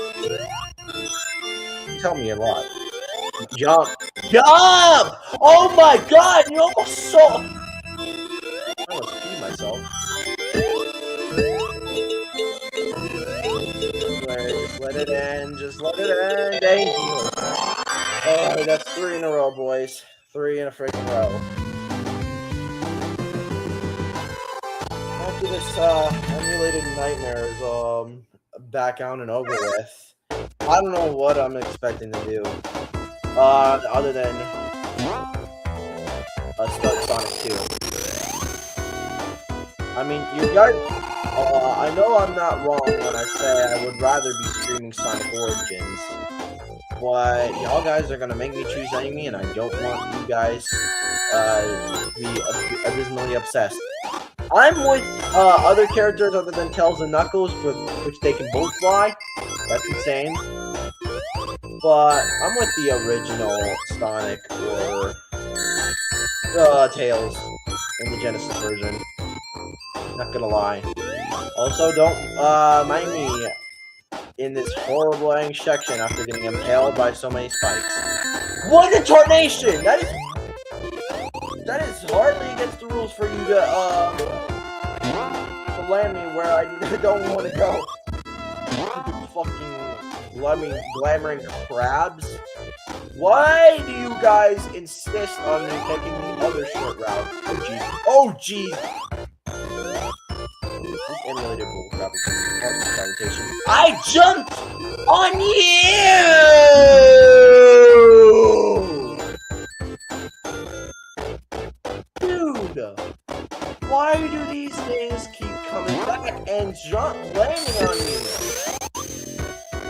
S1: You tell me a lot. Jump! Jump! Oh my god! You almost saw. I almost peed myself. Just let it end. Just let it end. Thank you. Alright, that's 3 in a row, boys. 3 in a freaking row. After this emulated nightmare is back on and over with, I don't know what I'm expecting to do. Other than start Sonic 2. I mean, you guys, I know I'm not wrong when I say I would rather be streaming Sonic Origins, but y'all guys are gonna make me choose enemy, and I don't want you guys to be abysmally obsessed. I'm with other characters other than Tails and Knuckles, with which they can both fly. That's insane. But I'm with the original Sonic or Tails in the Genesis version. Not gonna lie. Also, don't mind me in this horrible section after getting impaled by so many spikes. What a tornation! That is hardly against the rules for you to land me where I don't want to go. Stupid fucking glamoring crabs. Why do you guys insist on me taking the other short route? Oh jeez. This emulated bullcrap is presentation. I jumped on you! Dude! Why do these things keep coming back and landing on me?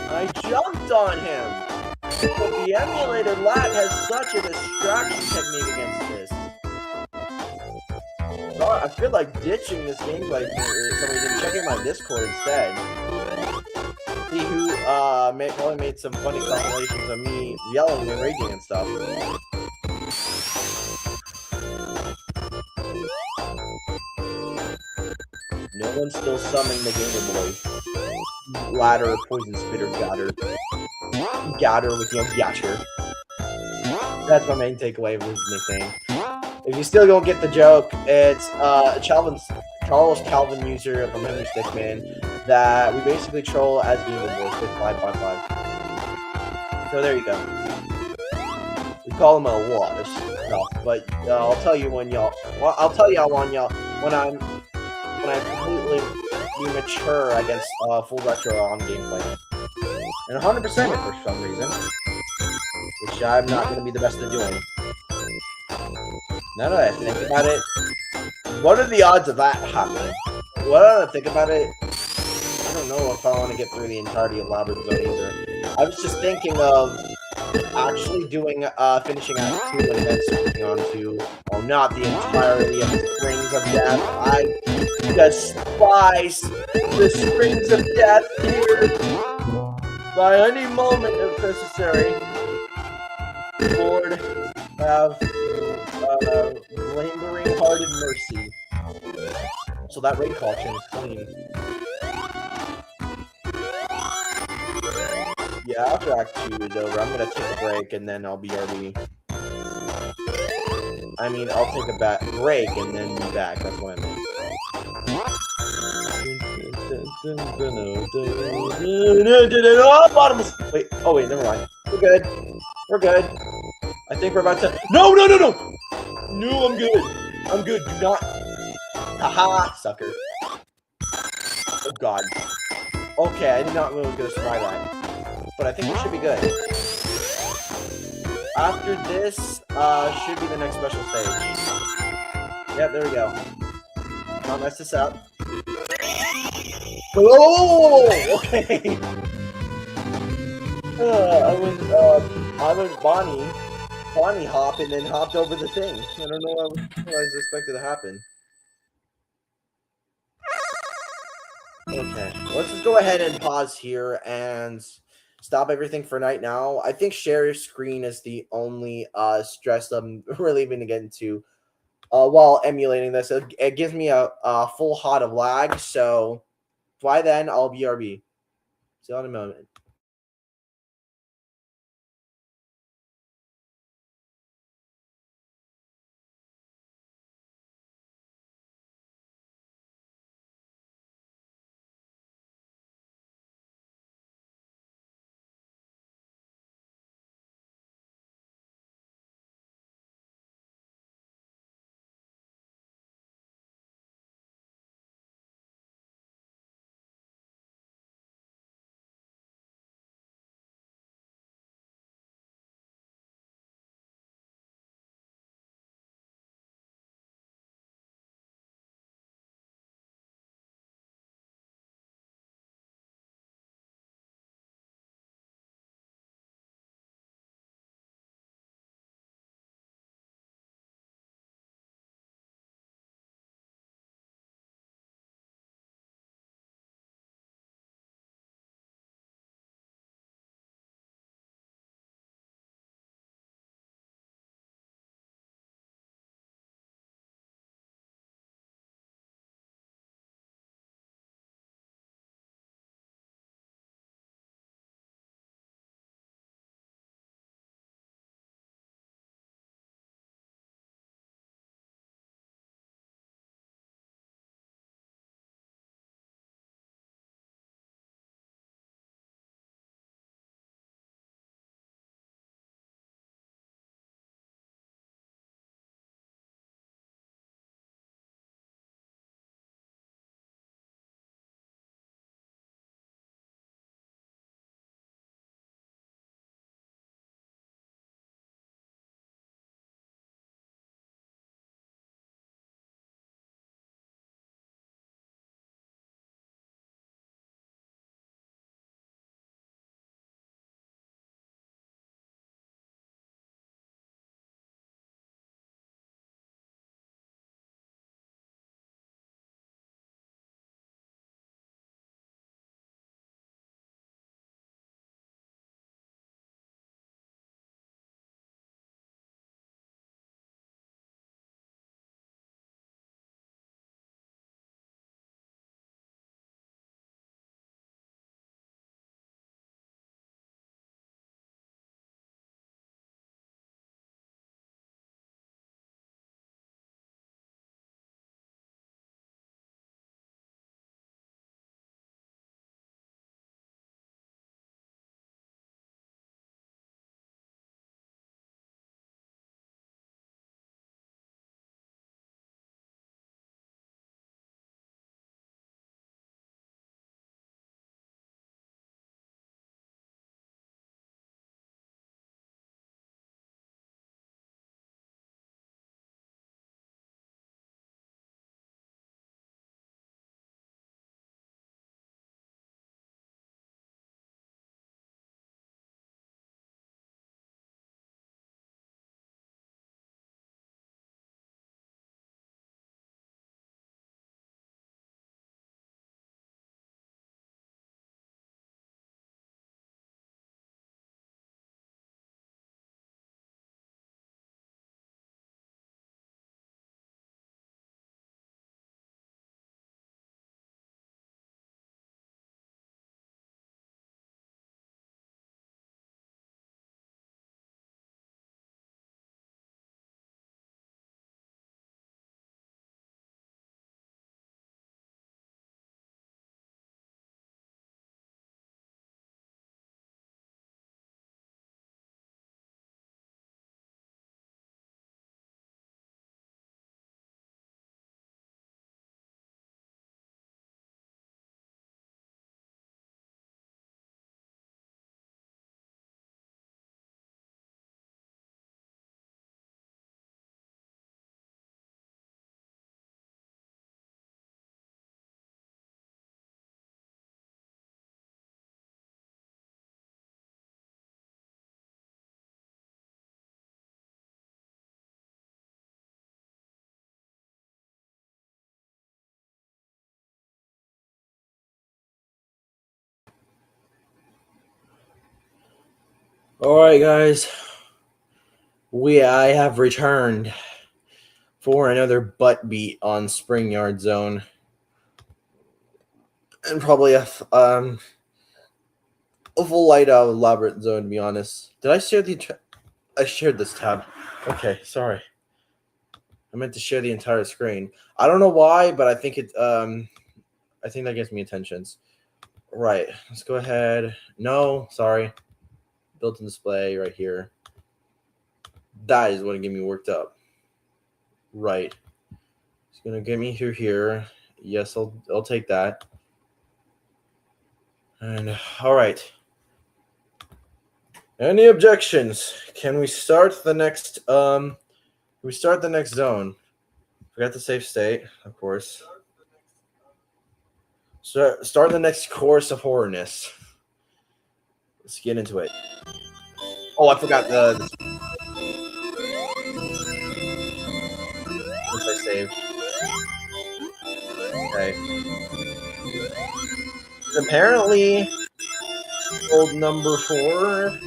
S1: I jumped on him! But the emulated lag has such a distraction technique against this. I feel like ditching this gameplay for some reason, checking my Discord instead. See who probably made some funny compilations of me yelling and raging and stuff. No one's still summoning the Game Boy. Ladder, Poison Spitter, Gatter. Gatter with Gatter. That's my main takeaway of his nickname. If you still don't get the joke, it's Charles Calvin user from Henry Stickman that we basically troll as Game Boys with 5.5. So there you go. We call him a lot of stuff, but I'll tell you when y'all. Well, I'll tell y'all when I'm completely mature against full retro on gameplay, and 100% it for some reason, which I'm not going to be the best at doing. Now that I think about it, what are the odds of that happening? What I think about it, I don't know if I want to get through the entirety of Labyrinth Zone either. I was just thinking of actually doing, finishing Act 2 and then switching on to, well, not the entirety of the Springs of Death. I despise the Springs of Death here. By any moment if necessary, Lord, have lingering hearted mercy. So that raid collection is clean. Yeah, after Act 2 is over, I'm gonna take a break and then I'll be RB. I mean, I'll take a break and then be back. That's what I meant. Oh, bottomless! Wait, oh wait, never mind. We're good. We're good. I think we're about to. No, no, no, no! No, I'm good. I'm good. Do not. Haha, sucker. Oh god. Okay, I did not really go try that. But I think we should be good. After this, should be the next special stage. Yep, there we go. Not mess this up. Oh, okay. I went Bonnie hop and then hopped over the thing. I don't know what I was expected to happen. Okay, let's just go ahead and pause here and stop everything for right now. I think share screen is the only stress I'm really going to get into while emulating this. It gives me a full hot of lag, so by then I'll be RB. See you in a moment. All right, guys. I have returned for another butt beat on Spring Yard Zone, and probably a full light out elaborate zone. To be honest, did I share the? I shared this tab. Okay, sorry. I meant to share the entire screen. I don't know why, but I think it. I think that gives me attentions. Right. Let's go ahead. No, sorry. Built-in display right here. That is what get me worked up. Right. It's gonna get me through here. Yes, I'll take that. And all right. Any objections? Can we start the next zone? Forgot the save state, of course. Start the next course of horrorness. Let's get into it. Oh, I forgot the once I saved. Okay. Apparently, old number 4.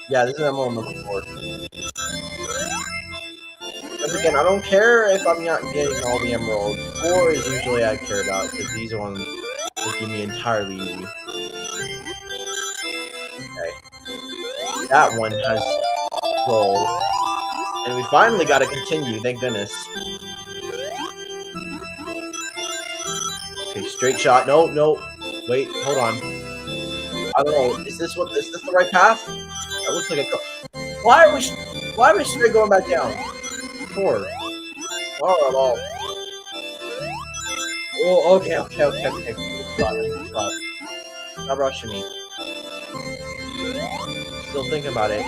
S1: Yeah, this is emerald number 4. Once again, I don't care if I'm not getting all the emeralds. 4 is usually I care about because these ones will give me entirely easy. Okay. That one has gold. And we finally got to continue, thank goodness. Okay, straight shot. No. Wait, hold on. I don't know. Is this the right path? That looks like a. Why are we straight going back down? 4. Oh. Oh, okay. Stop. Stop rushing me. Still thinking about it.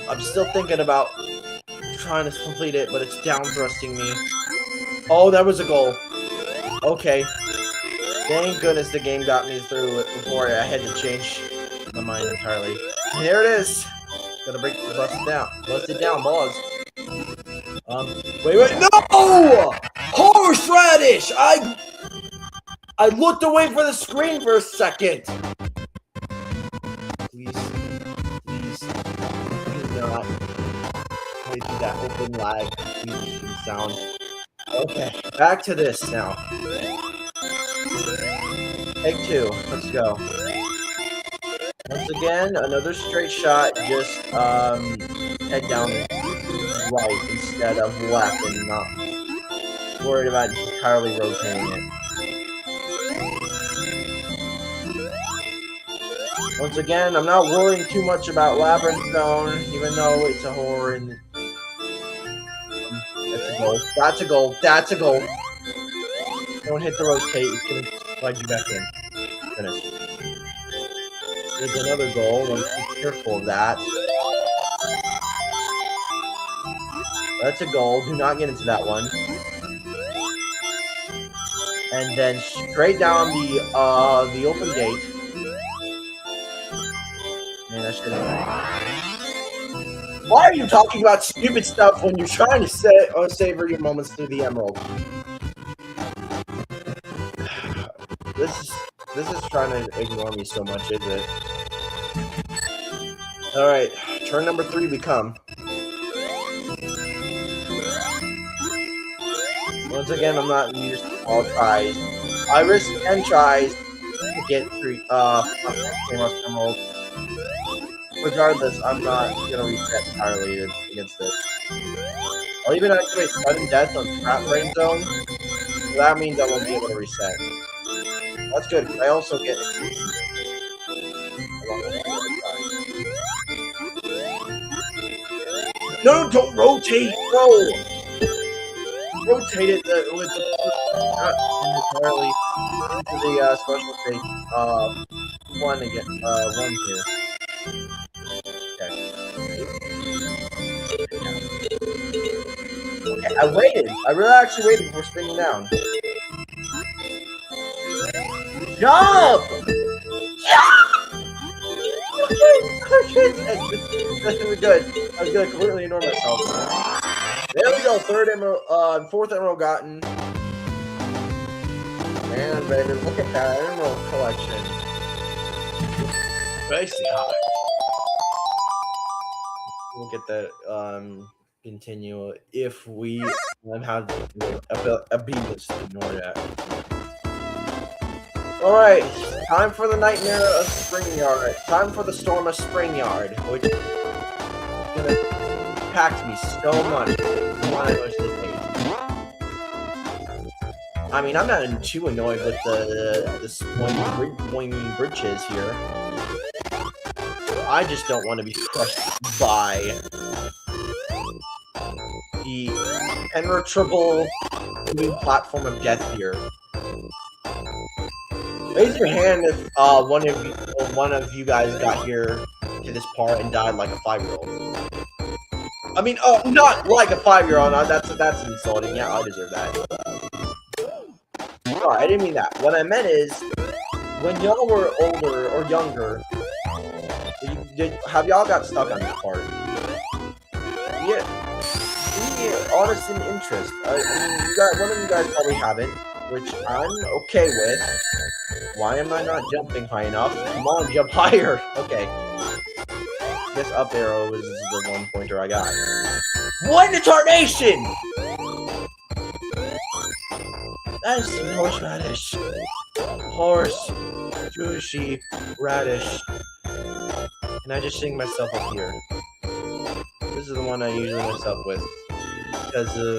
S1: I'm still thinking about trying to complete it, but it's down thrusting me. Oh, that was a goal. Okay. Thank goodness the game got me through it before I had to change my mind entirely. And there it is. Gotta bust it down, boss. Wait, no! Horseradish! I looked away from the screen for a second. Please do not wait for that open lag sound. Okay, back to this now. Take 2. Let's go. Once again, another straight shot. Just head down right instead of left, and not worried about entirely rotating it. Once again, I'm not worrying too much about Labyrinth Zone, even though it's a horror. And that's a goal. That's a goal. Don't hit the rotate. It's gonna slide you back in. Finish. There's another goal. Let's be careful of that. That's a goal. Do not get into that one. And then straight down the open gate. Man, I should have. Why are you talking about stupid stuff when you're trying to savor your moments through the emerald? This is trying to ignore me so much, is it? All right, turn number 3 we come. Once again, I'm not used to all tries. I risk 10 tries to get 3 emerald. Regardless, I'm not gonna reset entirely against this. I'll even activate sudden death on Trap Brain Zone. So that means I won't be able to reset. That's good. I also get No, don't rotate, bro. Rotate it with the not entirely to the special state 1 again 1 here. Okay, I waited. I really actually waited before spinning down. Jump! Okay. We're good. I was gonna completely ignore myself. There we go. 4th emerald gotten. Man, baby, look at that emerald collection. Spicy hot. We'll get that continue if we have a beavis to ignore that. All right, time for the nightmare of Spring Yard. Time for the storm of Spring Yard, which is gonna impact me so much. I mean, I'm not too annoyed with the swingy bridges here. I just don't want to be crushed by the impenetrable new platform of death here. Raise your hand if one of you guys got here to this part and died like a 5-year-old. I mean, oh, not like a 5-year-old. That's insulting. Yeah, I deserve that. Sorry, I didn't mean that. What I meant is, when y'all were older or younger, have y'all got stuck on that part? Yeah. Honest and interest. I mean, one of you guys probably haven't, which I'm okay with. Why am I not jumping high enough? Come on, jump higher. Okay. I guess up arrow is the one pointer I got. What in tarnation? That is some horseradish. Horse. Juicy radish. Can I just sing myself up here? This is the one I usually mess up with. Because of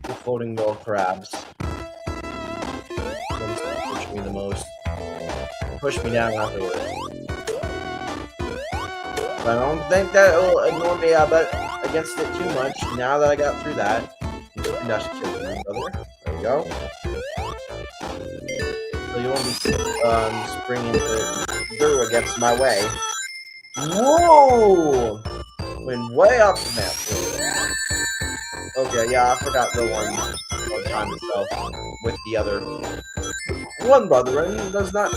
S1: the floating gold crabs. Push me the most. Push me down afterwards. But I don't think that will ignore me against it too much. Now that I got through that. And I should kill my brother. There we go. So you won't be springing through against my way. Whoa! Went way up the map. Okay, yeah, I forgot the one time itself with the other one brethren does not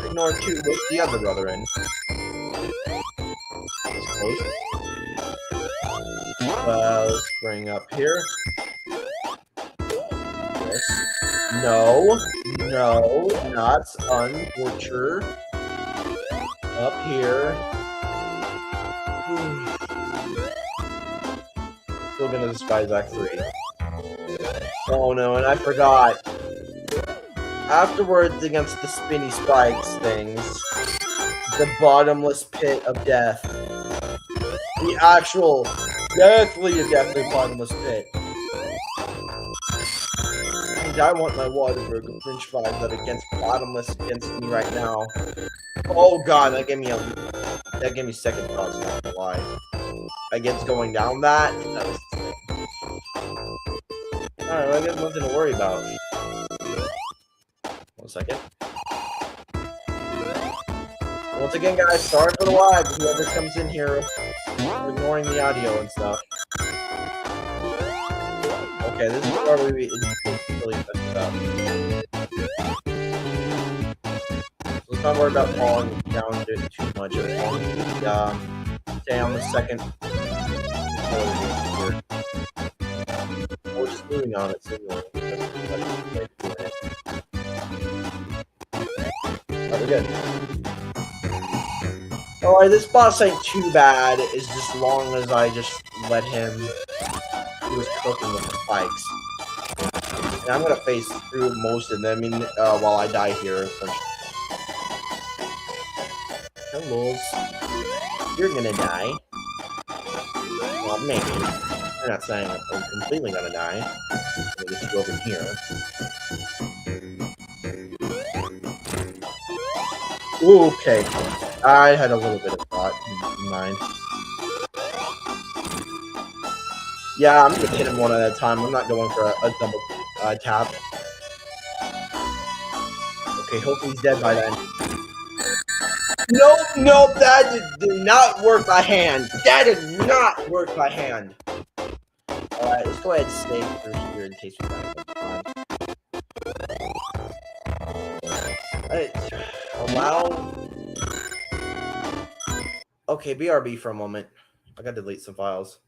S1: ignore two with the other brethren. It's close. Let's bring up here. Yes. No, not untorture. Up here. Still gonna despise Act 3. Oh no, and I forgot. Afterwards, against the spinny spikes things, the bottomless pit of death. The actual deathly bottomless pit. And I want my Waterburger French fries that against bottomless against me right now. Oh god, that gave me second thoughts, not gonna lie. Against going down that was the thing. Alright, well, I guess nothing to worry about. 1 second. Once again, guys, sorry for the lag. Whoever comes in here, ignoring the audio and stuff. Okay, this is the part where we really messed it up. So let's not worry about falling down too much. As long as we stay on the second. Or just moving on it, signaling. Alright, we're good. Alright, this boss ain't too bad, as just long as I just let him do his cooking with the spikes. And I'm gonna face through most of them while I die here. Hello. You're gonna die. Well, maybe. I'm not saying I'm completely gonna die. Let me just go over here. Okay. I had a little bit of thought in mind. Yeah, I'm gonna hit him one at a time. I'm not going for a double tap. Okay, hopefully he's dead by then. Nope, that did not work by hand. That did not work by hand. Alright, let's go ahead and stay through here in case we find it. Allow. Okay, BRB for a moment. I gotta delete some files.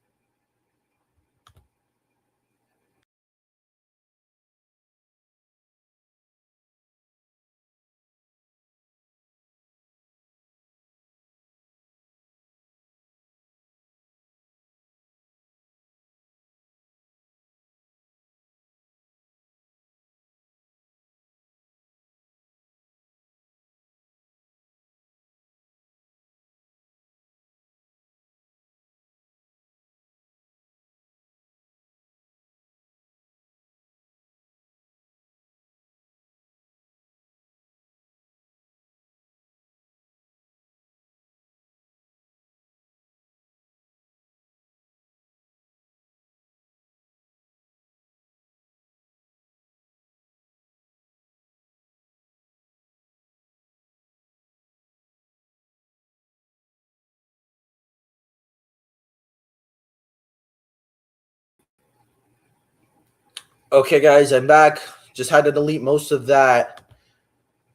S1: Okay, guys, I'm back. Just had to delete most of that.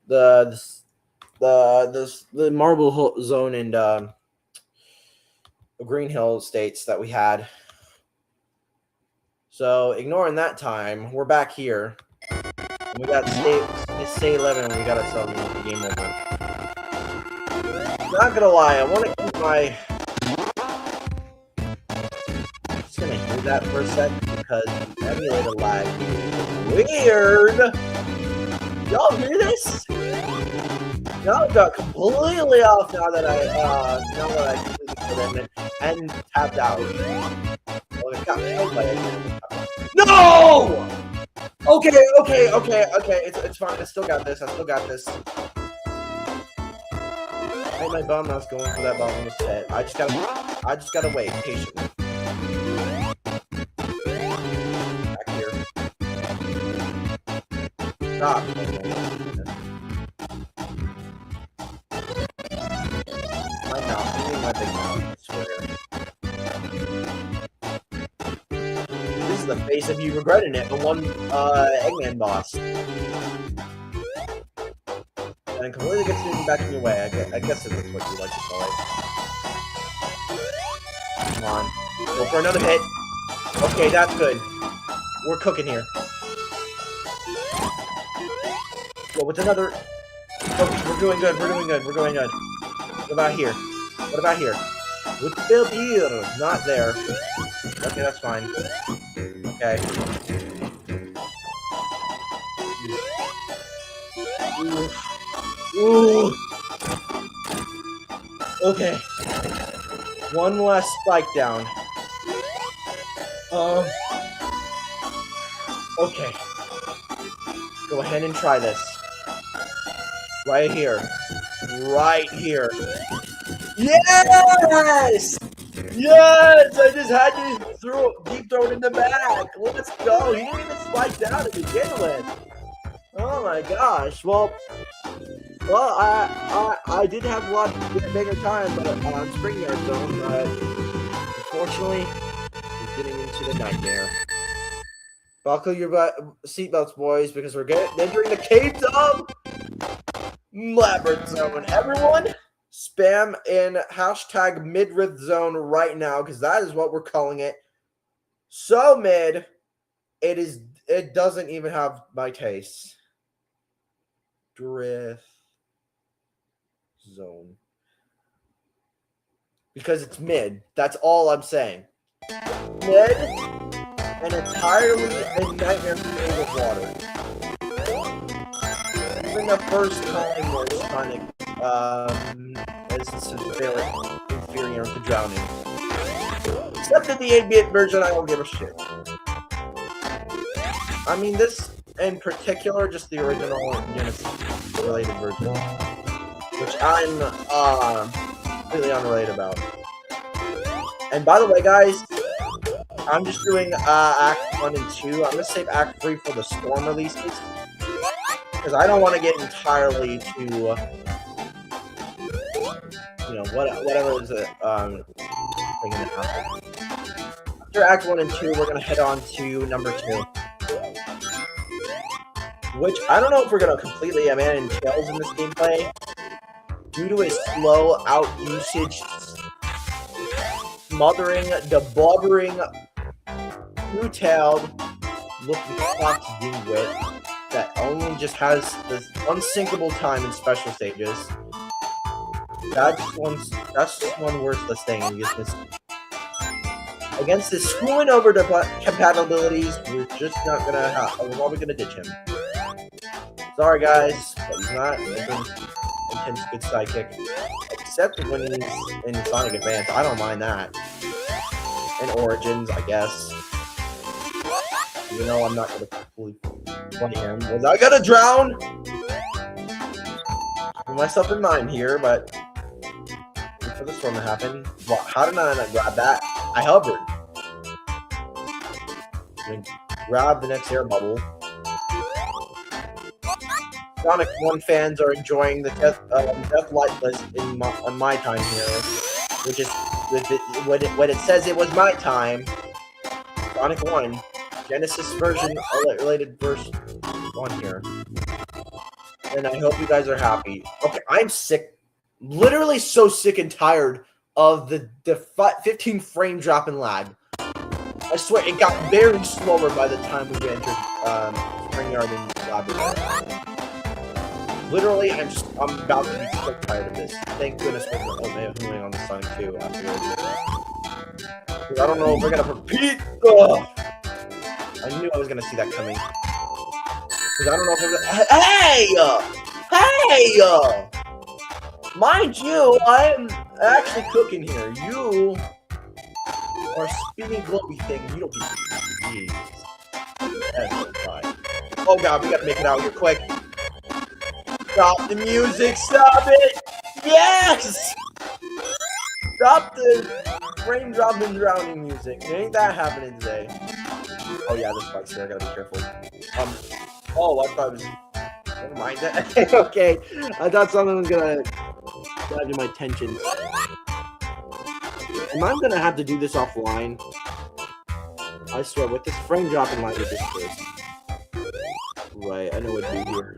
S1: The Marble Zone and Green Hill states that we had. So ignoring that time, we're back here. And we got stay 11, and we got ourselves a game over. Not gonna lie, I want to keep my. Just gonna hear that for a sec because the emulator lag is weird. Y'all hear this? Y'all got completely off now that I completely put in and tapped out. Well, it got killed by it. No! Okay. It's fine. I still got this. I hate my bum. I was going for that bottomless pit. I just gotta wait patiently. Back here. Stop. My mouth. Give me my big mouth. I swear. This is the face of you regretting it. The one Eggman boss. And completely gets you back in your way. I guess that's what you like to call it. Come on. Go for another hit. Okay, that's good. We're cooking here. Go with another. Okay, we're doing good. What about here? With the beer. Not there. Okay, that's fine. Okay. Ooh. Okay. One last spike down. Okay. Go ahead and try this. Right here. Yes! Yes! I just had to deep throw it in the back. Let's go. He didn't even spike down to begin with. Oh my gosh. Well, I did have a lot bigger time on Spring Yard Zone, but unfortunately, we're getting into the nightmare. Buckle your seatbelts, boys, because we're entering the Caves of Labyrinth Zone. Everyone, spam in hashtag Midriff Zone right now, because that is what we're calling it. So mid, it doesn't even have my taste. Drift Zone. Because it's mid. That's all I'm saying. Mid and entirely a nightmare made of water. Even the first time where it's Sonic is inferior to drowning. Except in the 8-bit version, I don't give a shit. I mean, this in particular, just the original Genesis-related version, which I'm completely unrelated about. And by the way, guys, I'm just doing Act 1 and 2. I'm going to save Act 3 for the Storm releases, because I don't want to get entirely to, whatever is it, thing that happens. After Act 1 and 2, we're going to head on to number 2. Which, I don't know if we're going to completely abandon Tails in this gameplay, due to a slow out usage, smothering, deblubbering, two-tailed looking fox dimwit that only just has this unsinkable time in special stages. That's just one worthless thing. Against his screwing over compatibilities, we're just not gonna we're probably gonna ditch him. Sorry guys, but he's not an intense good sidekick. Except when he's in Sonic Advance, I don't mind that. And Origins, I guess. You know I'm not gonna fully play him. Was I gonna drown? Put myself in mind here, but wait for the storm to happen. Well, how did I not grab that? I hovered. Grab the next air bubble. Sonic 1 fans are enjoying the Death Light list on my time here, which is when it says it was my time. Sonic 1 Genesis version related verse on here. And I hope you guys are happy. Okay, I'm sick. Literally so sick and tired of the 15 frame drop and lag. I swear, it got very slower by the time we entered Spring Yard and Labyrinth. Literally, I'm about to be so tired of this. Thank goodness we're moving on to Sonic 2 afterwards. I don't know if we're gonna repeat. Ugh. I knew I was gonna see that coming. Because I don't know if we're gonna. Hey! Mind you, I'm actually cooking here. You are spinning glowy thing. You don't be. Jeez. That's so fine. Oh god, we gotta make it out here quick. Stop the music, stop it! Yes! Stop the raindrop and drowning music. Ain't that happening today? Oh yeah, this part's here, I gotta be careful. Oh, I thought it was... Never mind that. Okay, I thought something was gonna grab to my tensions. Am I gonna have to do this offline? I swear, with this frame dropping like this first. Right, I know what to do here.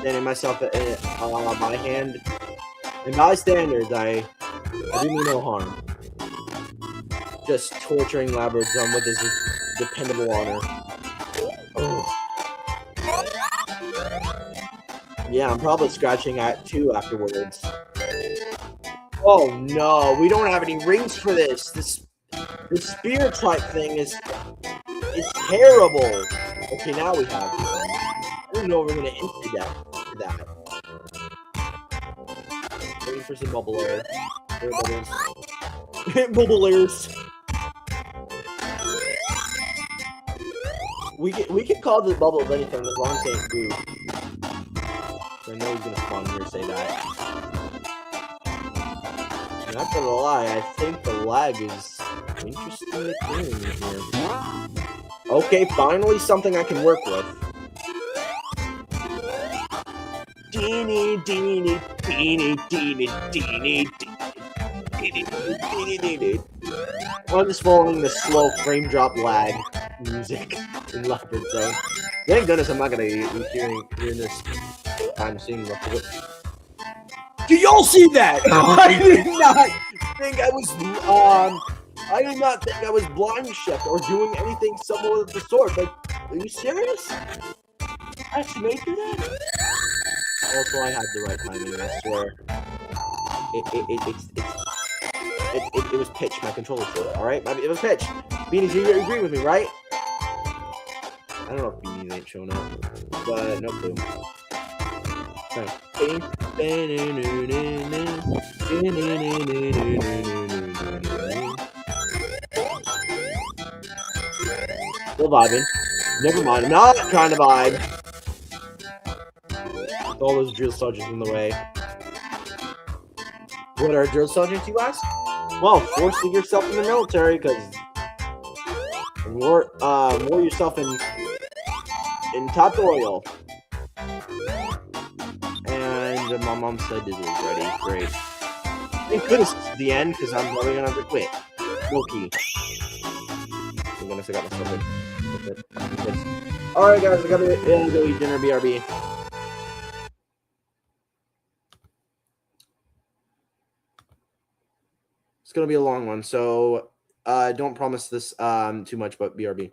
S1: Standing myself on my hand. And by standards, I do me no harm. Just torturing Labyrinth with his dependable honor. Oh. Yeah, I'm probably scratching at 2 afterwards. Oh no, we don't have any rings for this. This spear type thing is terrible. Okay, now we have. I don't know if we're gonna enter that. Waiting for some bubble air. Bubble airs. We can call the bubbles anything as long as they ain't blue. I know he's gonna spawn here and say that. I'm not gonna lie, I think the lag is interestingly clearing here. Okay, finally something I can work with. I'm just following the slow frame drop lag music in Labyrinth Zone. Thank goodness I'm not gonna be hearing this time soon. Do y'all see that? I did not think I was blind shift or doing anything similar of the sort. But are you serious? I actually made through that. Also, I had the right timing. I swear. It was pitch. My controller for it. All right, it was pitch. Beanies, you agree with me, right? I don't know if Beanies ain't showing up, but no clue. Still vibing. Never mind. I'm not trying to vibe. With all those drill sergeants in the way. What are drill sergeants, you ask? Well, force yourself in the military, because war yourself in top oil. And my mom said this was ready. Great. Thank goodness it's the end, because I'm probably gonna have to quit. Low-key. I'm gonna figure out myself with it. Alright guys, I gotta go eat dinner, BRB. It's gonna be a long one, so don't promise this too much, but BRB.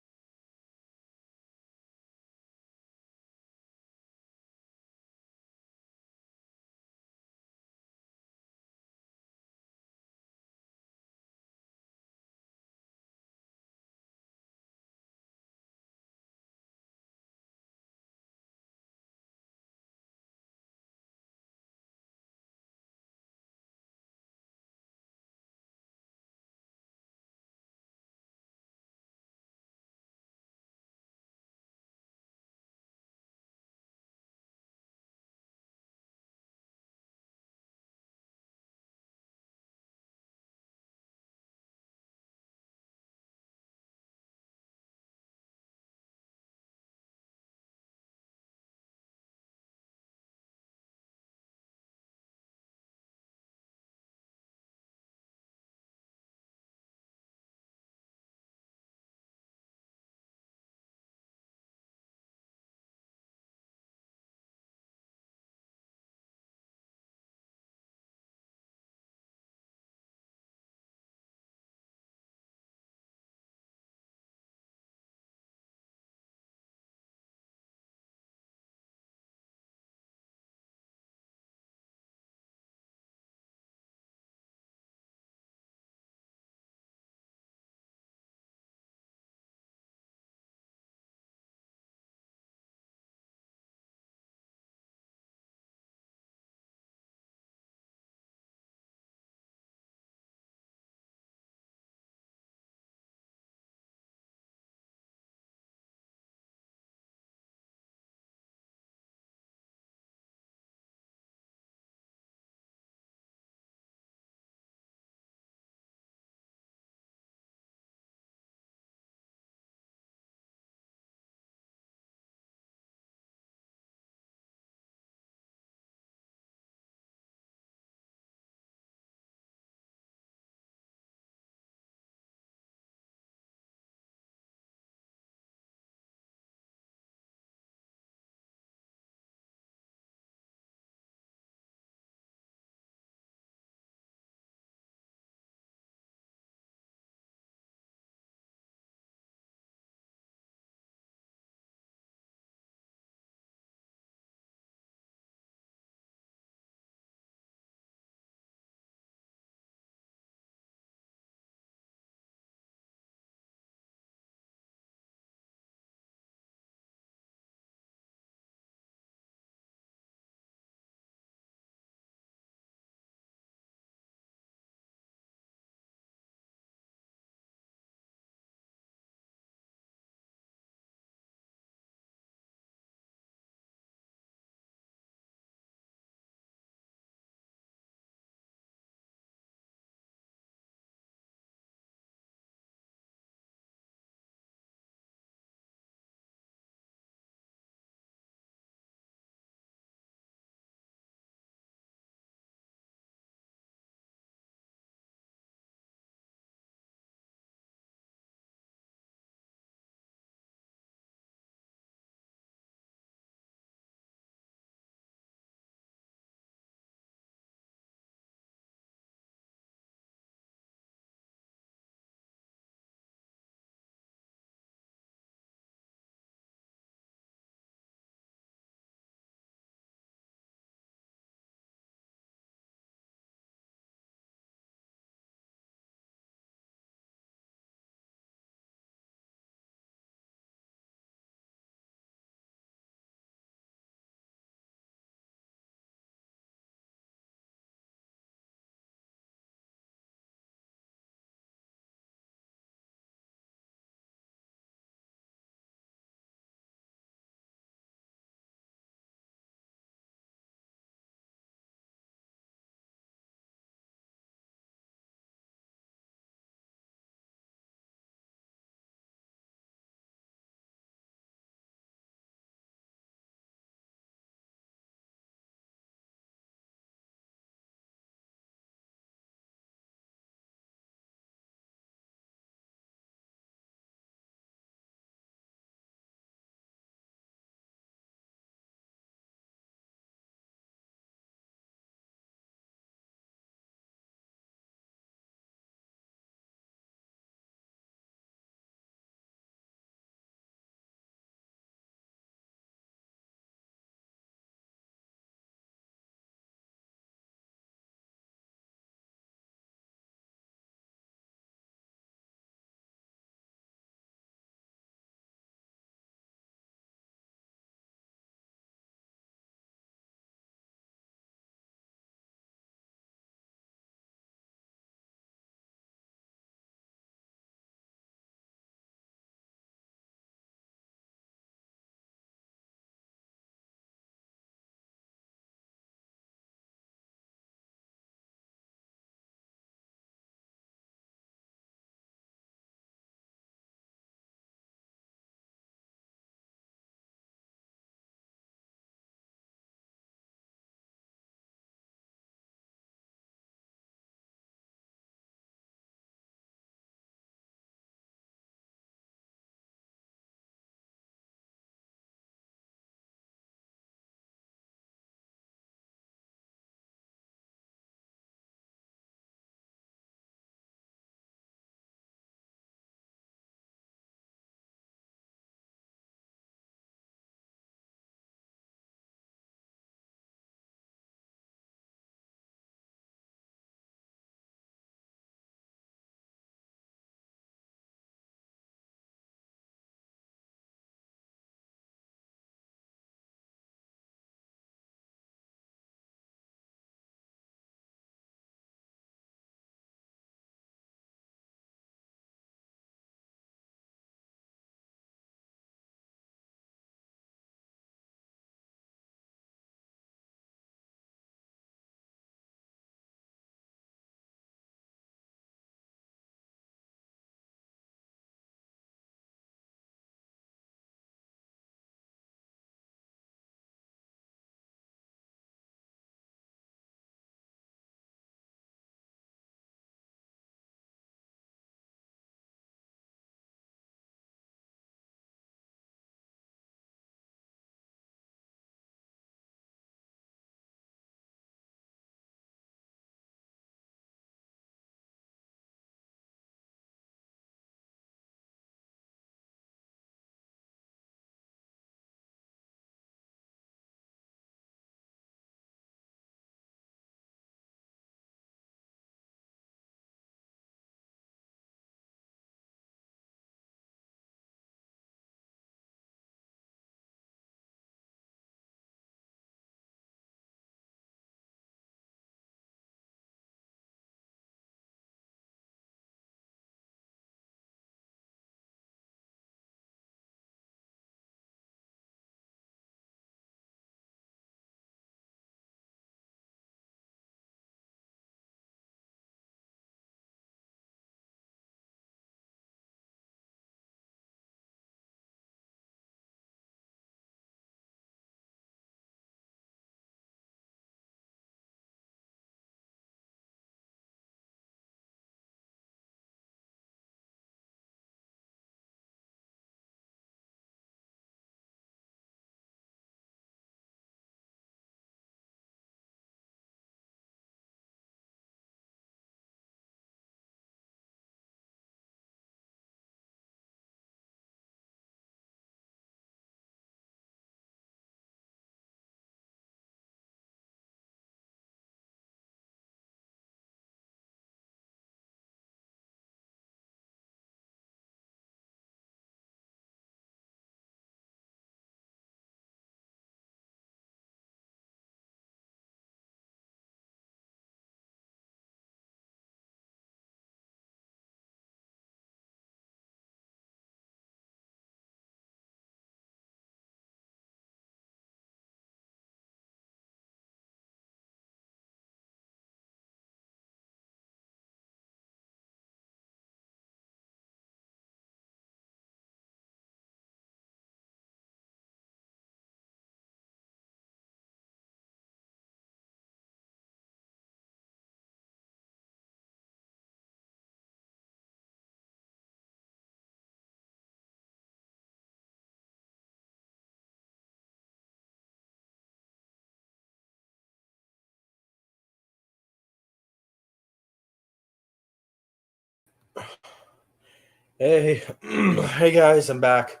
S1: Hey, hey guys, I'm back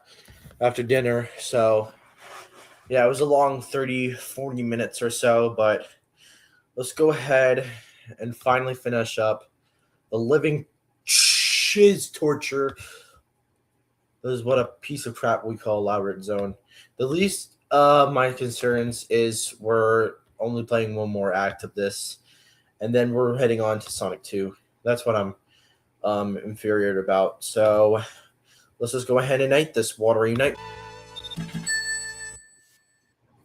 S1: after dinner. So, yeah, it was a long 30, 40 minutes or so, but let's go ahead and finally finish up the living shiz torture. This is what a piece of crap we call Elaborate Zone. The least of my concerns is we're only playing one more act of this, and then we're heading on to Sonic 2. That's what I'm infuriated about. So let's just go ahead and night this watery night.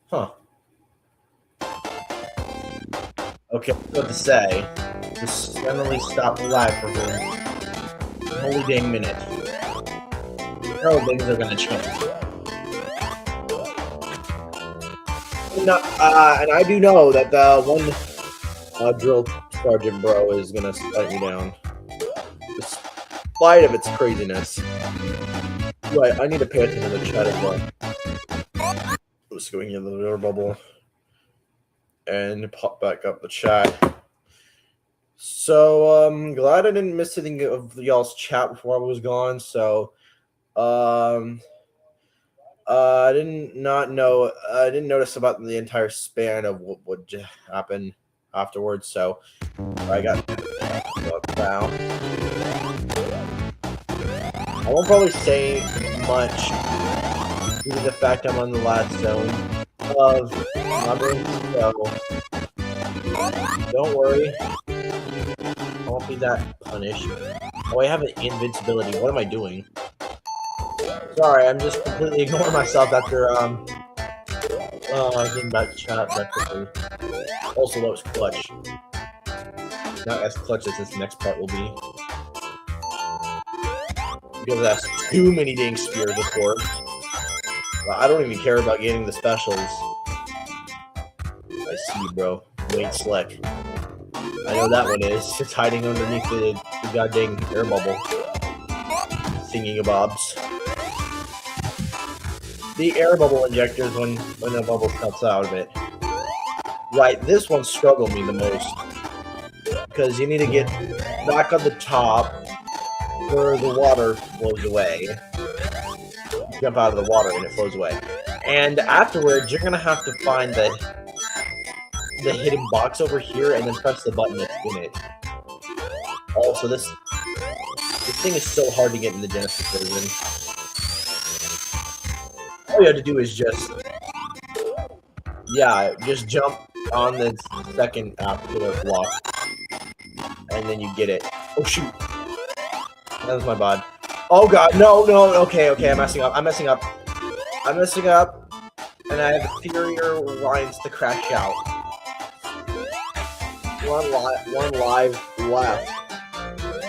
S1: Huh. Okay, what to say. Just suddenly stop the lag for a holy dang minute. No, things are gonna change. And I do know that the one drill sergeant bro is gonna let me down, despite of its craziness. Right, I need to pay attention to the chat as well. Just going in the air bubble and pop back up the chat. So glad I didn't miss anything of y'all's chat before I was gone. So I didn't notice about the entire span of what would happen afterwards. So I got down. I won't probably say much due to the fact I'm on the last zone of Labyrinth, so don't worry. I won't be that punished. Oh, I have an invincibility. What am I doing? Sorry, I'm just completely ignoring myself after getting back to chat that quickly. Also, that was clutch. Not as clutch as this next part will be. Because that's too many dang spears, of course. I don't even care about getting the specials. I see you, bro. You ain't slick. I know that one is. It's hiding underneath the goddamn air bubble. Singing bobs. The air bubble injectors when the bubble cuts out of it. Right, this one struggled me the most. Because you need to get back on the top where the water flows away. Jump out of the water and it flows away. And afterwards, you're gonna have to find the hidden box over here and then press the button that's in it. Also, this thing is so hard to get in the Genesis version. All you have to do is just jump on the second pillar block, and then you get it. Oh shoot, that was my bad. Oh god, no, okay, I'm messing up, and I have inferior lines to crash out. One live left.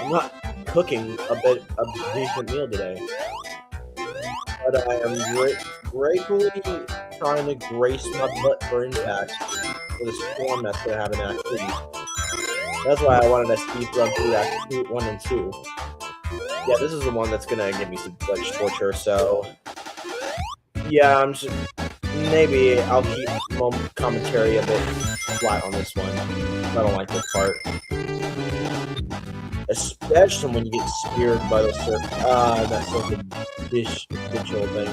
S1: I'm not cooking a decent meal today, but I am gratefully trying to grace my butt for impact for the storm that's gonna have in Act 3. That's why I wanted to speed run through Act 1 and 2. Yeah, this is the one that's gonna give me some glitch torture, so yeah, maybe I'll keep commentary a bit flat on this one. I don't like this part. Especially when you get speared by the that sort of digital thing.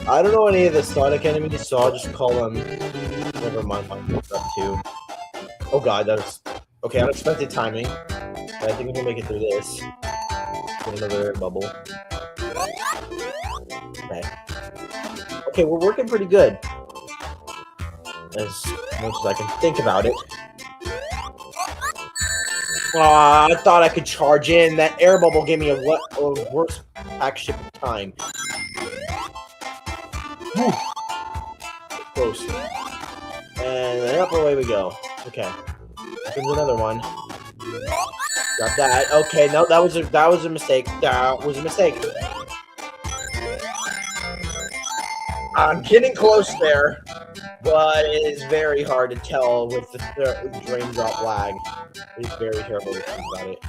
S1: I don't know any of the Sonic enemies, so I'll just call them. Never mind, up too. Oh god, that was okay. Unexpected timing. But I think we can make it through this. Get another bubble. Okay, we're working pretty good. As much as I can think about it. I thought I could charge in. That air bubble gave me a worse action time. Whew. Close. And up away we go. Okay. Here's another one. Got that. Okay, no, that was a mistake. That was a mistake. I'm getting close there, but it is very hard to tell with the drain drop lag. It's very terrible to think about it.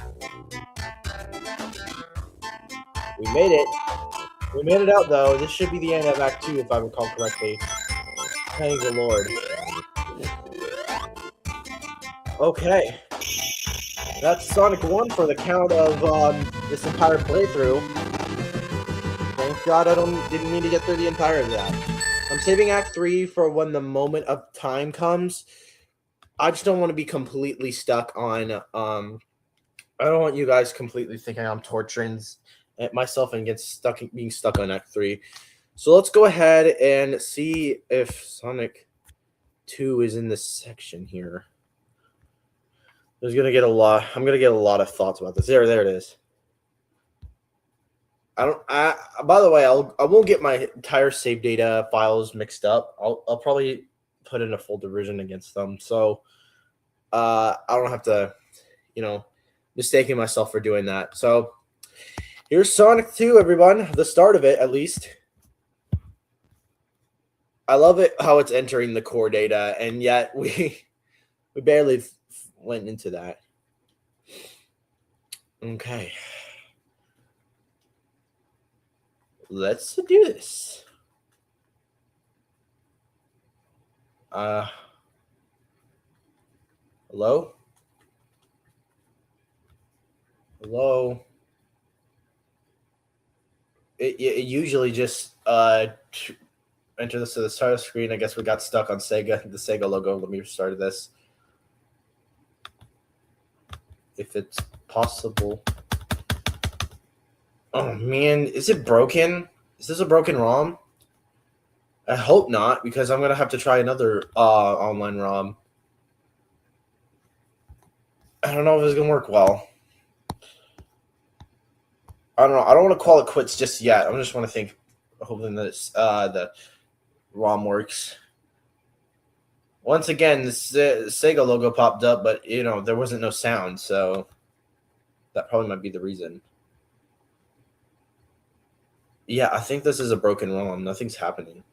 S1: We made it. We made it out, though. This should be the end of Act 2, if I recall correctly. Thank the Lord. Okay. That's Sonic 1 for the count of this entire playthrough. Thank God I didn't need to get through the entire of that. I'm saving Act 3 for when the moment of time comes. I just don't want to be completely stuck on I don't want you guys completely thinking I'm torturing myself and being stuck on Act 3. So let's go ahead and see if Sonic 2 is in this section here. I'm gonna get a lot of thoughts about this. There it is. By the way, I won't get my entire save data files mixed up. I'll probably put in a folder version against them. So I don't have to, mistaking myself for doing that. So here's Sonic 2, everyone. The start of it, at least. I love it how it's entering the core data, and yet we barely went into that. Okay. Let's do this. Hello? Hello? It usually just enter this to the start of the screen. I guess we got stuck on Sega, the Sega logo. Let me restart this. If it's possible. Oh man, is it broken? Is this a broken ROM? I hope not, because I'm gonna have to try another online ROM. I don't know if it's gonna work well. I don't know. I don't want to call it quits just yet. I just want to think, hoping that the ROM works. Once again, the Sega logo popped up, but there wasn't no sound, so that probably might be the reason. Yeah, I think this is a broken ROM. Nothing's happening,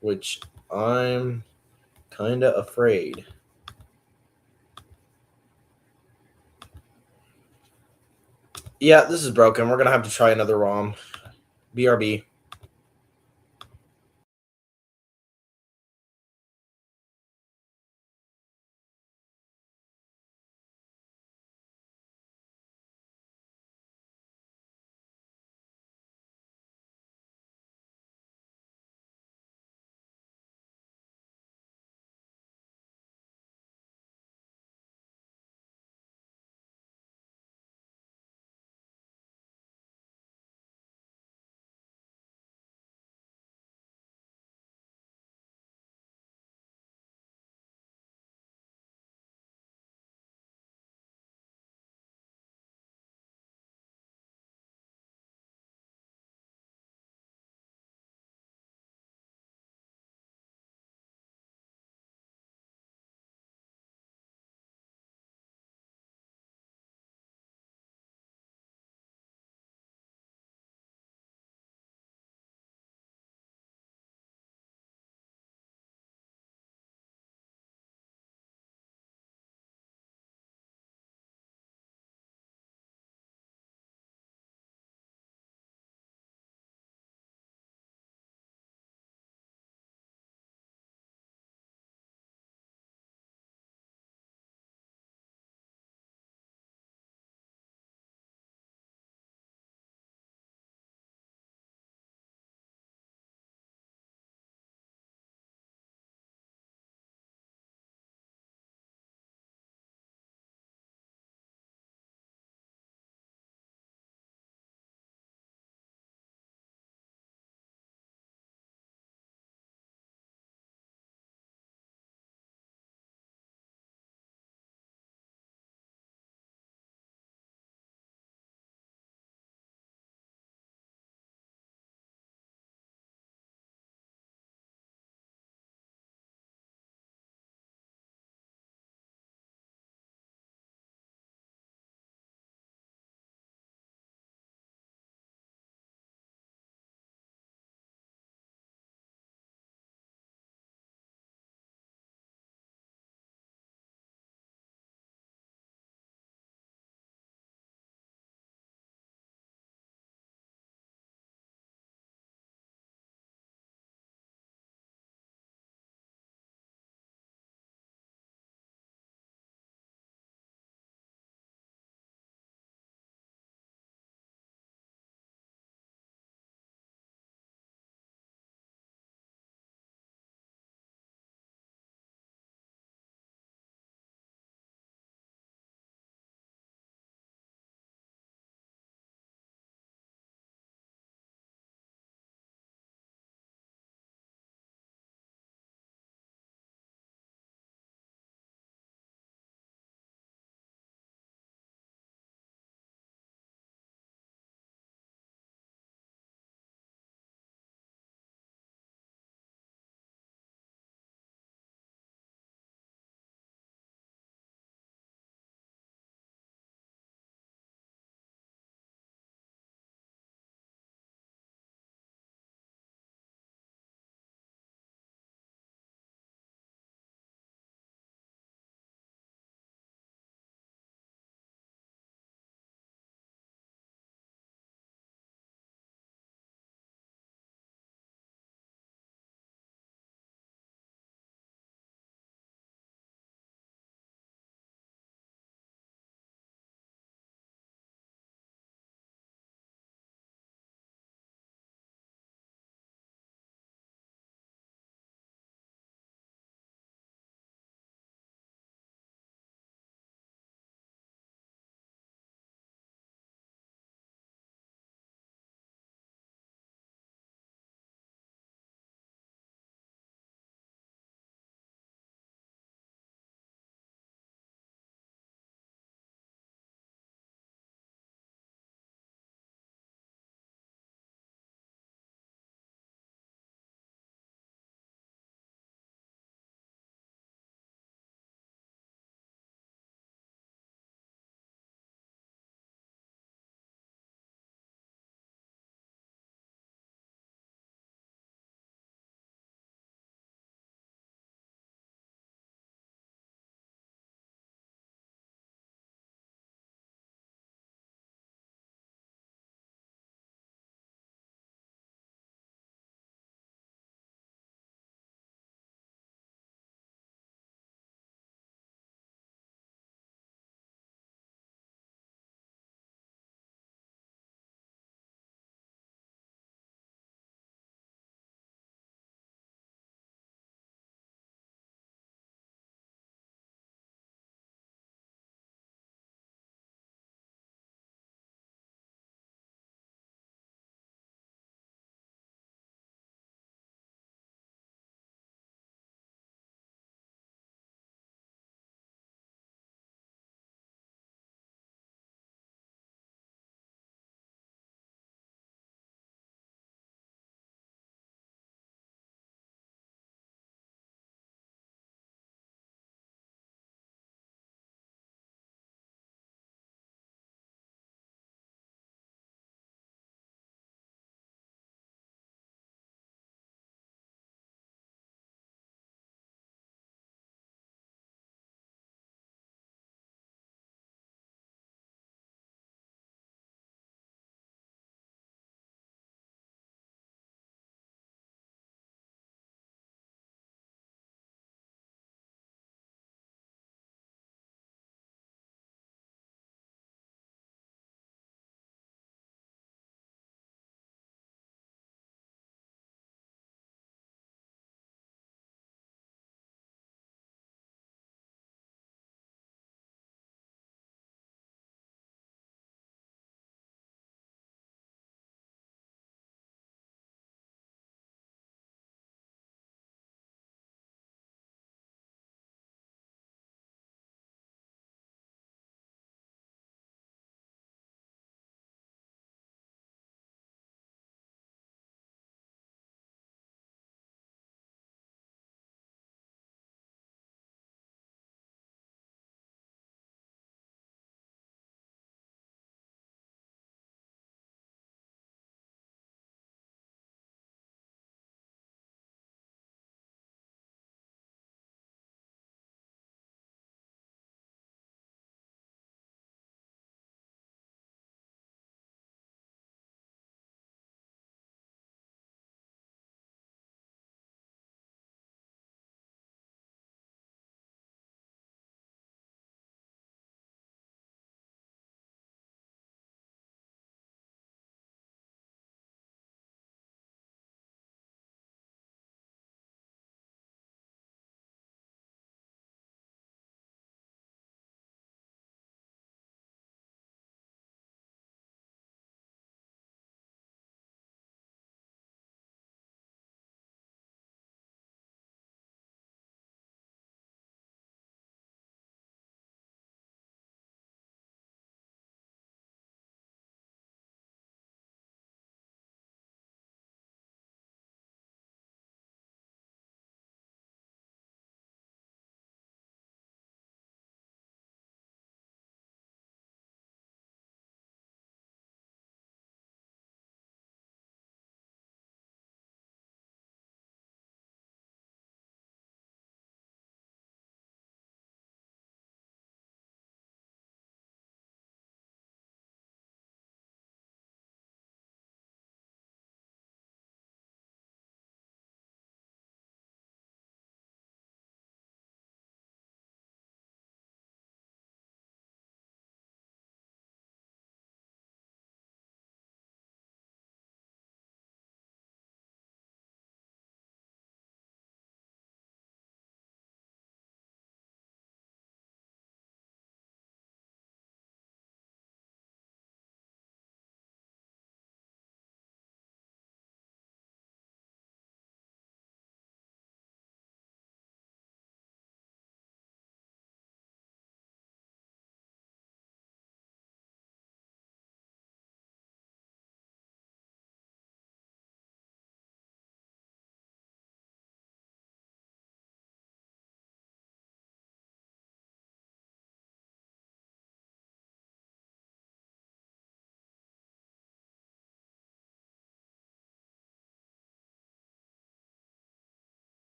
S1: which I'm kind of afraid. Yeah, this is broken. We're gonna have to try another ROM. BRB.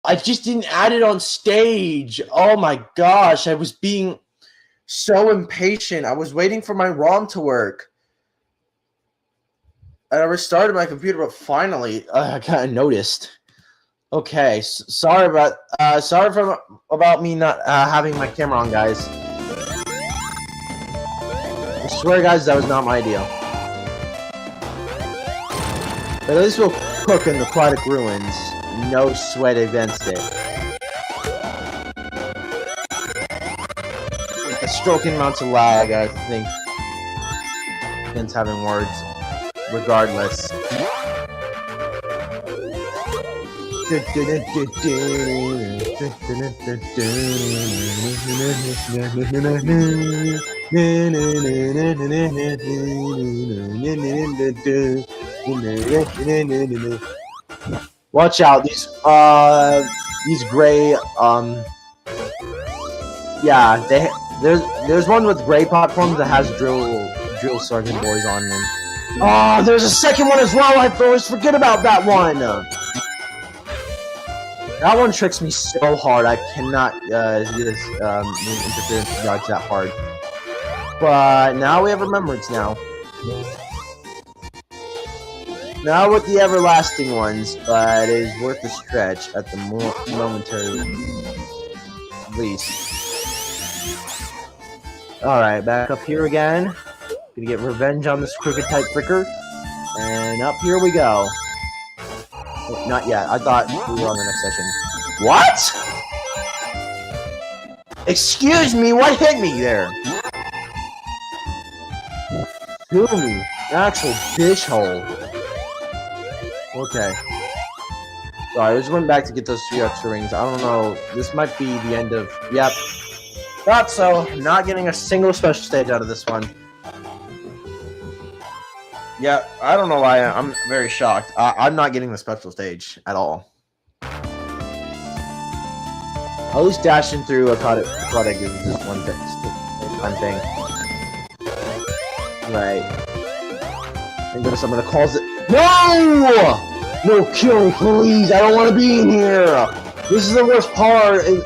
S1: I just didn't add it on stage. Oh my gosh, I was being so impatient. I was waiting for my ROM to work. And I restarted my computer, but finally, I kind of noticed. Okay, sorry about me not having my camera on, guys. I swear, guys, that was not my idea. But at least we'll cook in the aquatic ruins. No sweat against it. A stroking amounts of lag, I think, against having words. Regardless. Watch out, these gray yeah, there's one with gray platforms that has drill sergeant boys on them. Oh, there's a second one as well. I always forget about that one. That one tricks me so hard. I cannot use interference dodge that hard. But now we have remembrance now. Not with the everlasting ones, but it is worth the stretch at the momentary least. Alright, back up here again. Gonna get revenge on this crooked type fricker. And up here we go. Oh, not yet. I thought we were on the next session. What? Excuse me, what hit me there? Kill me. Actual dish hole. Okay. Sorry, I just went back to get those 3 extra rings. I don't know. This might be the end of... Yep. Thought so. Not getting a single special stage out of this one. Yeah, I don't know why. I'm very shocked. I'm not getting the special stage at all. At least dashing through aquatic is just one thing. Right. And then someone calls it. No! No, kill me, please. I don't want to be in here. This is the worst part in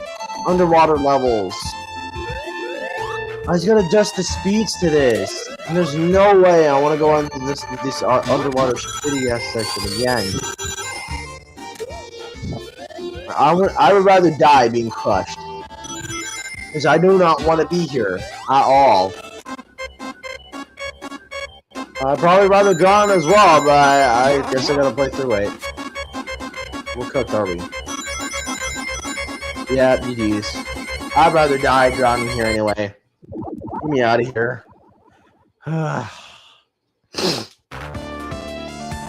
S1: underwater levels. I was gonna adjust the speeds to this. And there's no way I want to go on this underwater shitty ass section again. I would rather die being crushed. Because I do not want to be here at all. I'd probably rather drown as well, but I guess I gotta play through it. We're cooked, are we? Yeah, GG's. I'd rather die drowning here anyway. Get me out of here.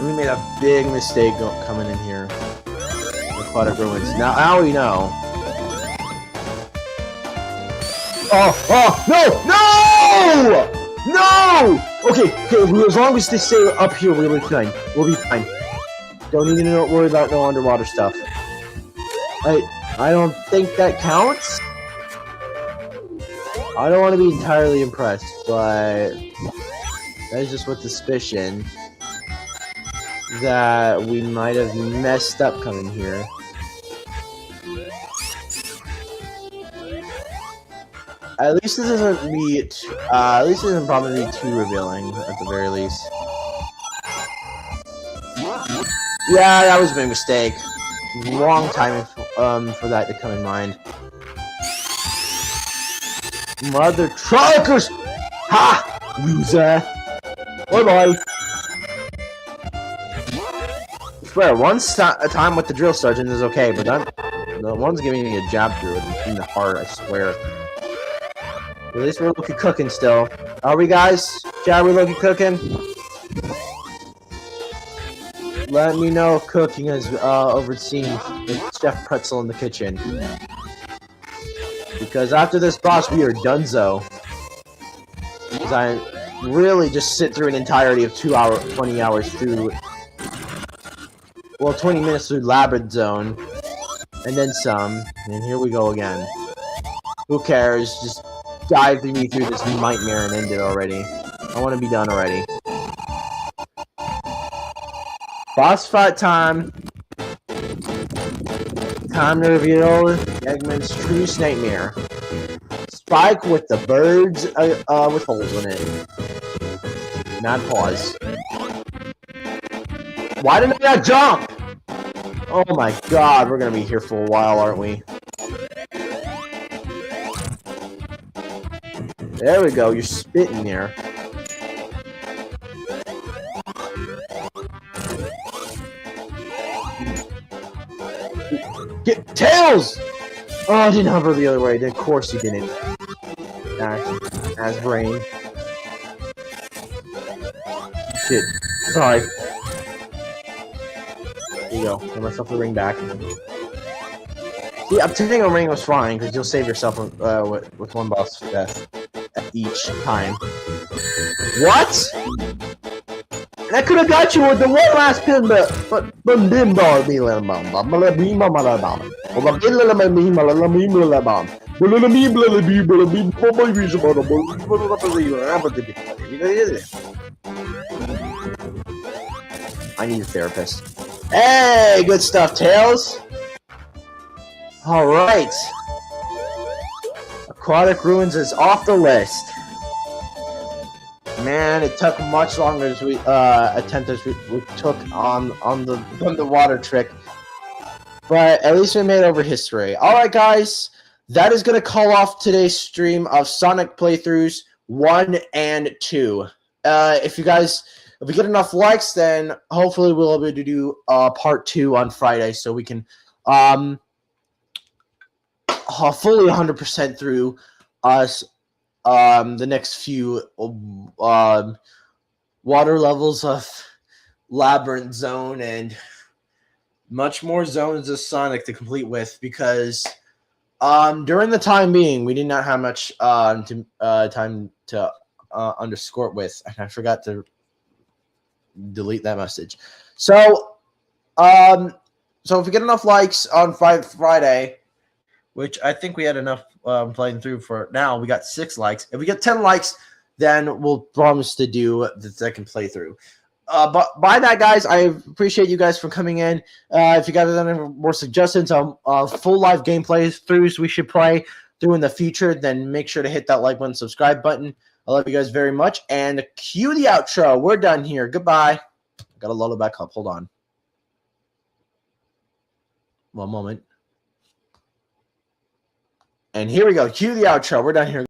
S1: We made a big mistake coming in here. Aquatic ruins. Now we know. Oh! No! No! Okay, as long as they stay up here, we'll be fine. We'll be fine. Don't even worry about no underwater stuff. I don't think that counts. I don't want to be entirely impressed, but that is just with suspicion that we might have messed up coming here. At least this isn't probably too revealing at the very least. Yeah, that was a big mistake. Wrong timing for that to come in mind. Mother truckers! Ha! Loser! Bye bye! I swear, a time with the drill sergeant is okay, but the one's giving me a jab through it in the heart, I swear. At least we're looking cooking still. Are we, guys? Chat, we looking cooking? Let me know if cooking is overseen with Chef Pretzel in the kitchen. Because after this boss, we are donezo. Because I really just sit through an entirety of 20 hours through... Well, 20 minutes through Labyrinth Zone. And then some. And here we go again. Who cares? Just dive me through this nightmare and end it already. I want to be done already. Boss fight time. Time to reveal Eggman's truest nightmare. Spike with the birds with holes in it. Not pause. Why didn't I not jump? Oh my god, we're gonna be here for a while, aren't we? There we go, you're spitting there. Get Tails! Oh, I didn't hover the other way. Of course you didn't. As brain. Shit. Sorry. There you go. Give myself the ring back. See, obtaining a ring was fine because you'll save yourself with one boss death each time. What? And I could have got you with the one last pin, but I need a therapist. Hey, good stuff, Tails. All right. Aquatic Ruins is off the list. Man, it took much longer as we we took on the water trick, but at least we made over history. All right, guys, that is going to call off today's stream of Sonic playthroughs 1 and 2. If we get enough likes, then hopefully we'll be able to do part 2 on Friday, so we can fully 100% through us. The next few water levels of Labyrinth Zone and much more zones of Sonic to complete with, because during the time being we did not have much time to underscore it with, and I forgot to delete that message. So if we get enough likes on Friday, which I think we had enough playing through for now. We got 6 likes. If we get 10 likes, then we'll promise to do the second playthrough. But by that, guys, I appreciate you guys for coming in. If you guys have any more suggestions on full live gameplay throughs we should play through in the future, then make sure to hit that like button, subscribe button. I love you guys very much. And cue the outro. We're done here. Goodbye. I got to load it back up. Hold on. One moment. And here we go. Cue the outro. We're done here.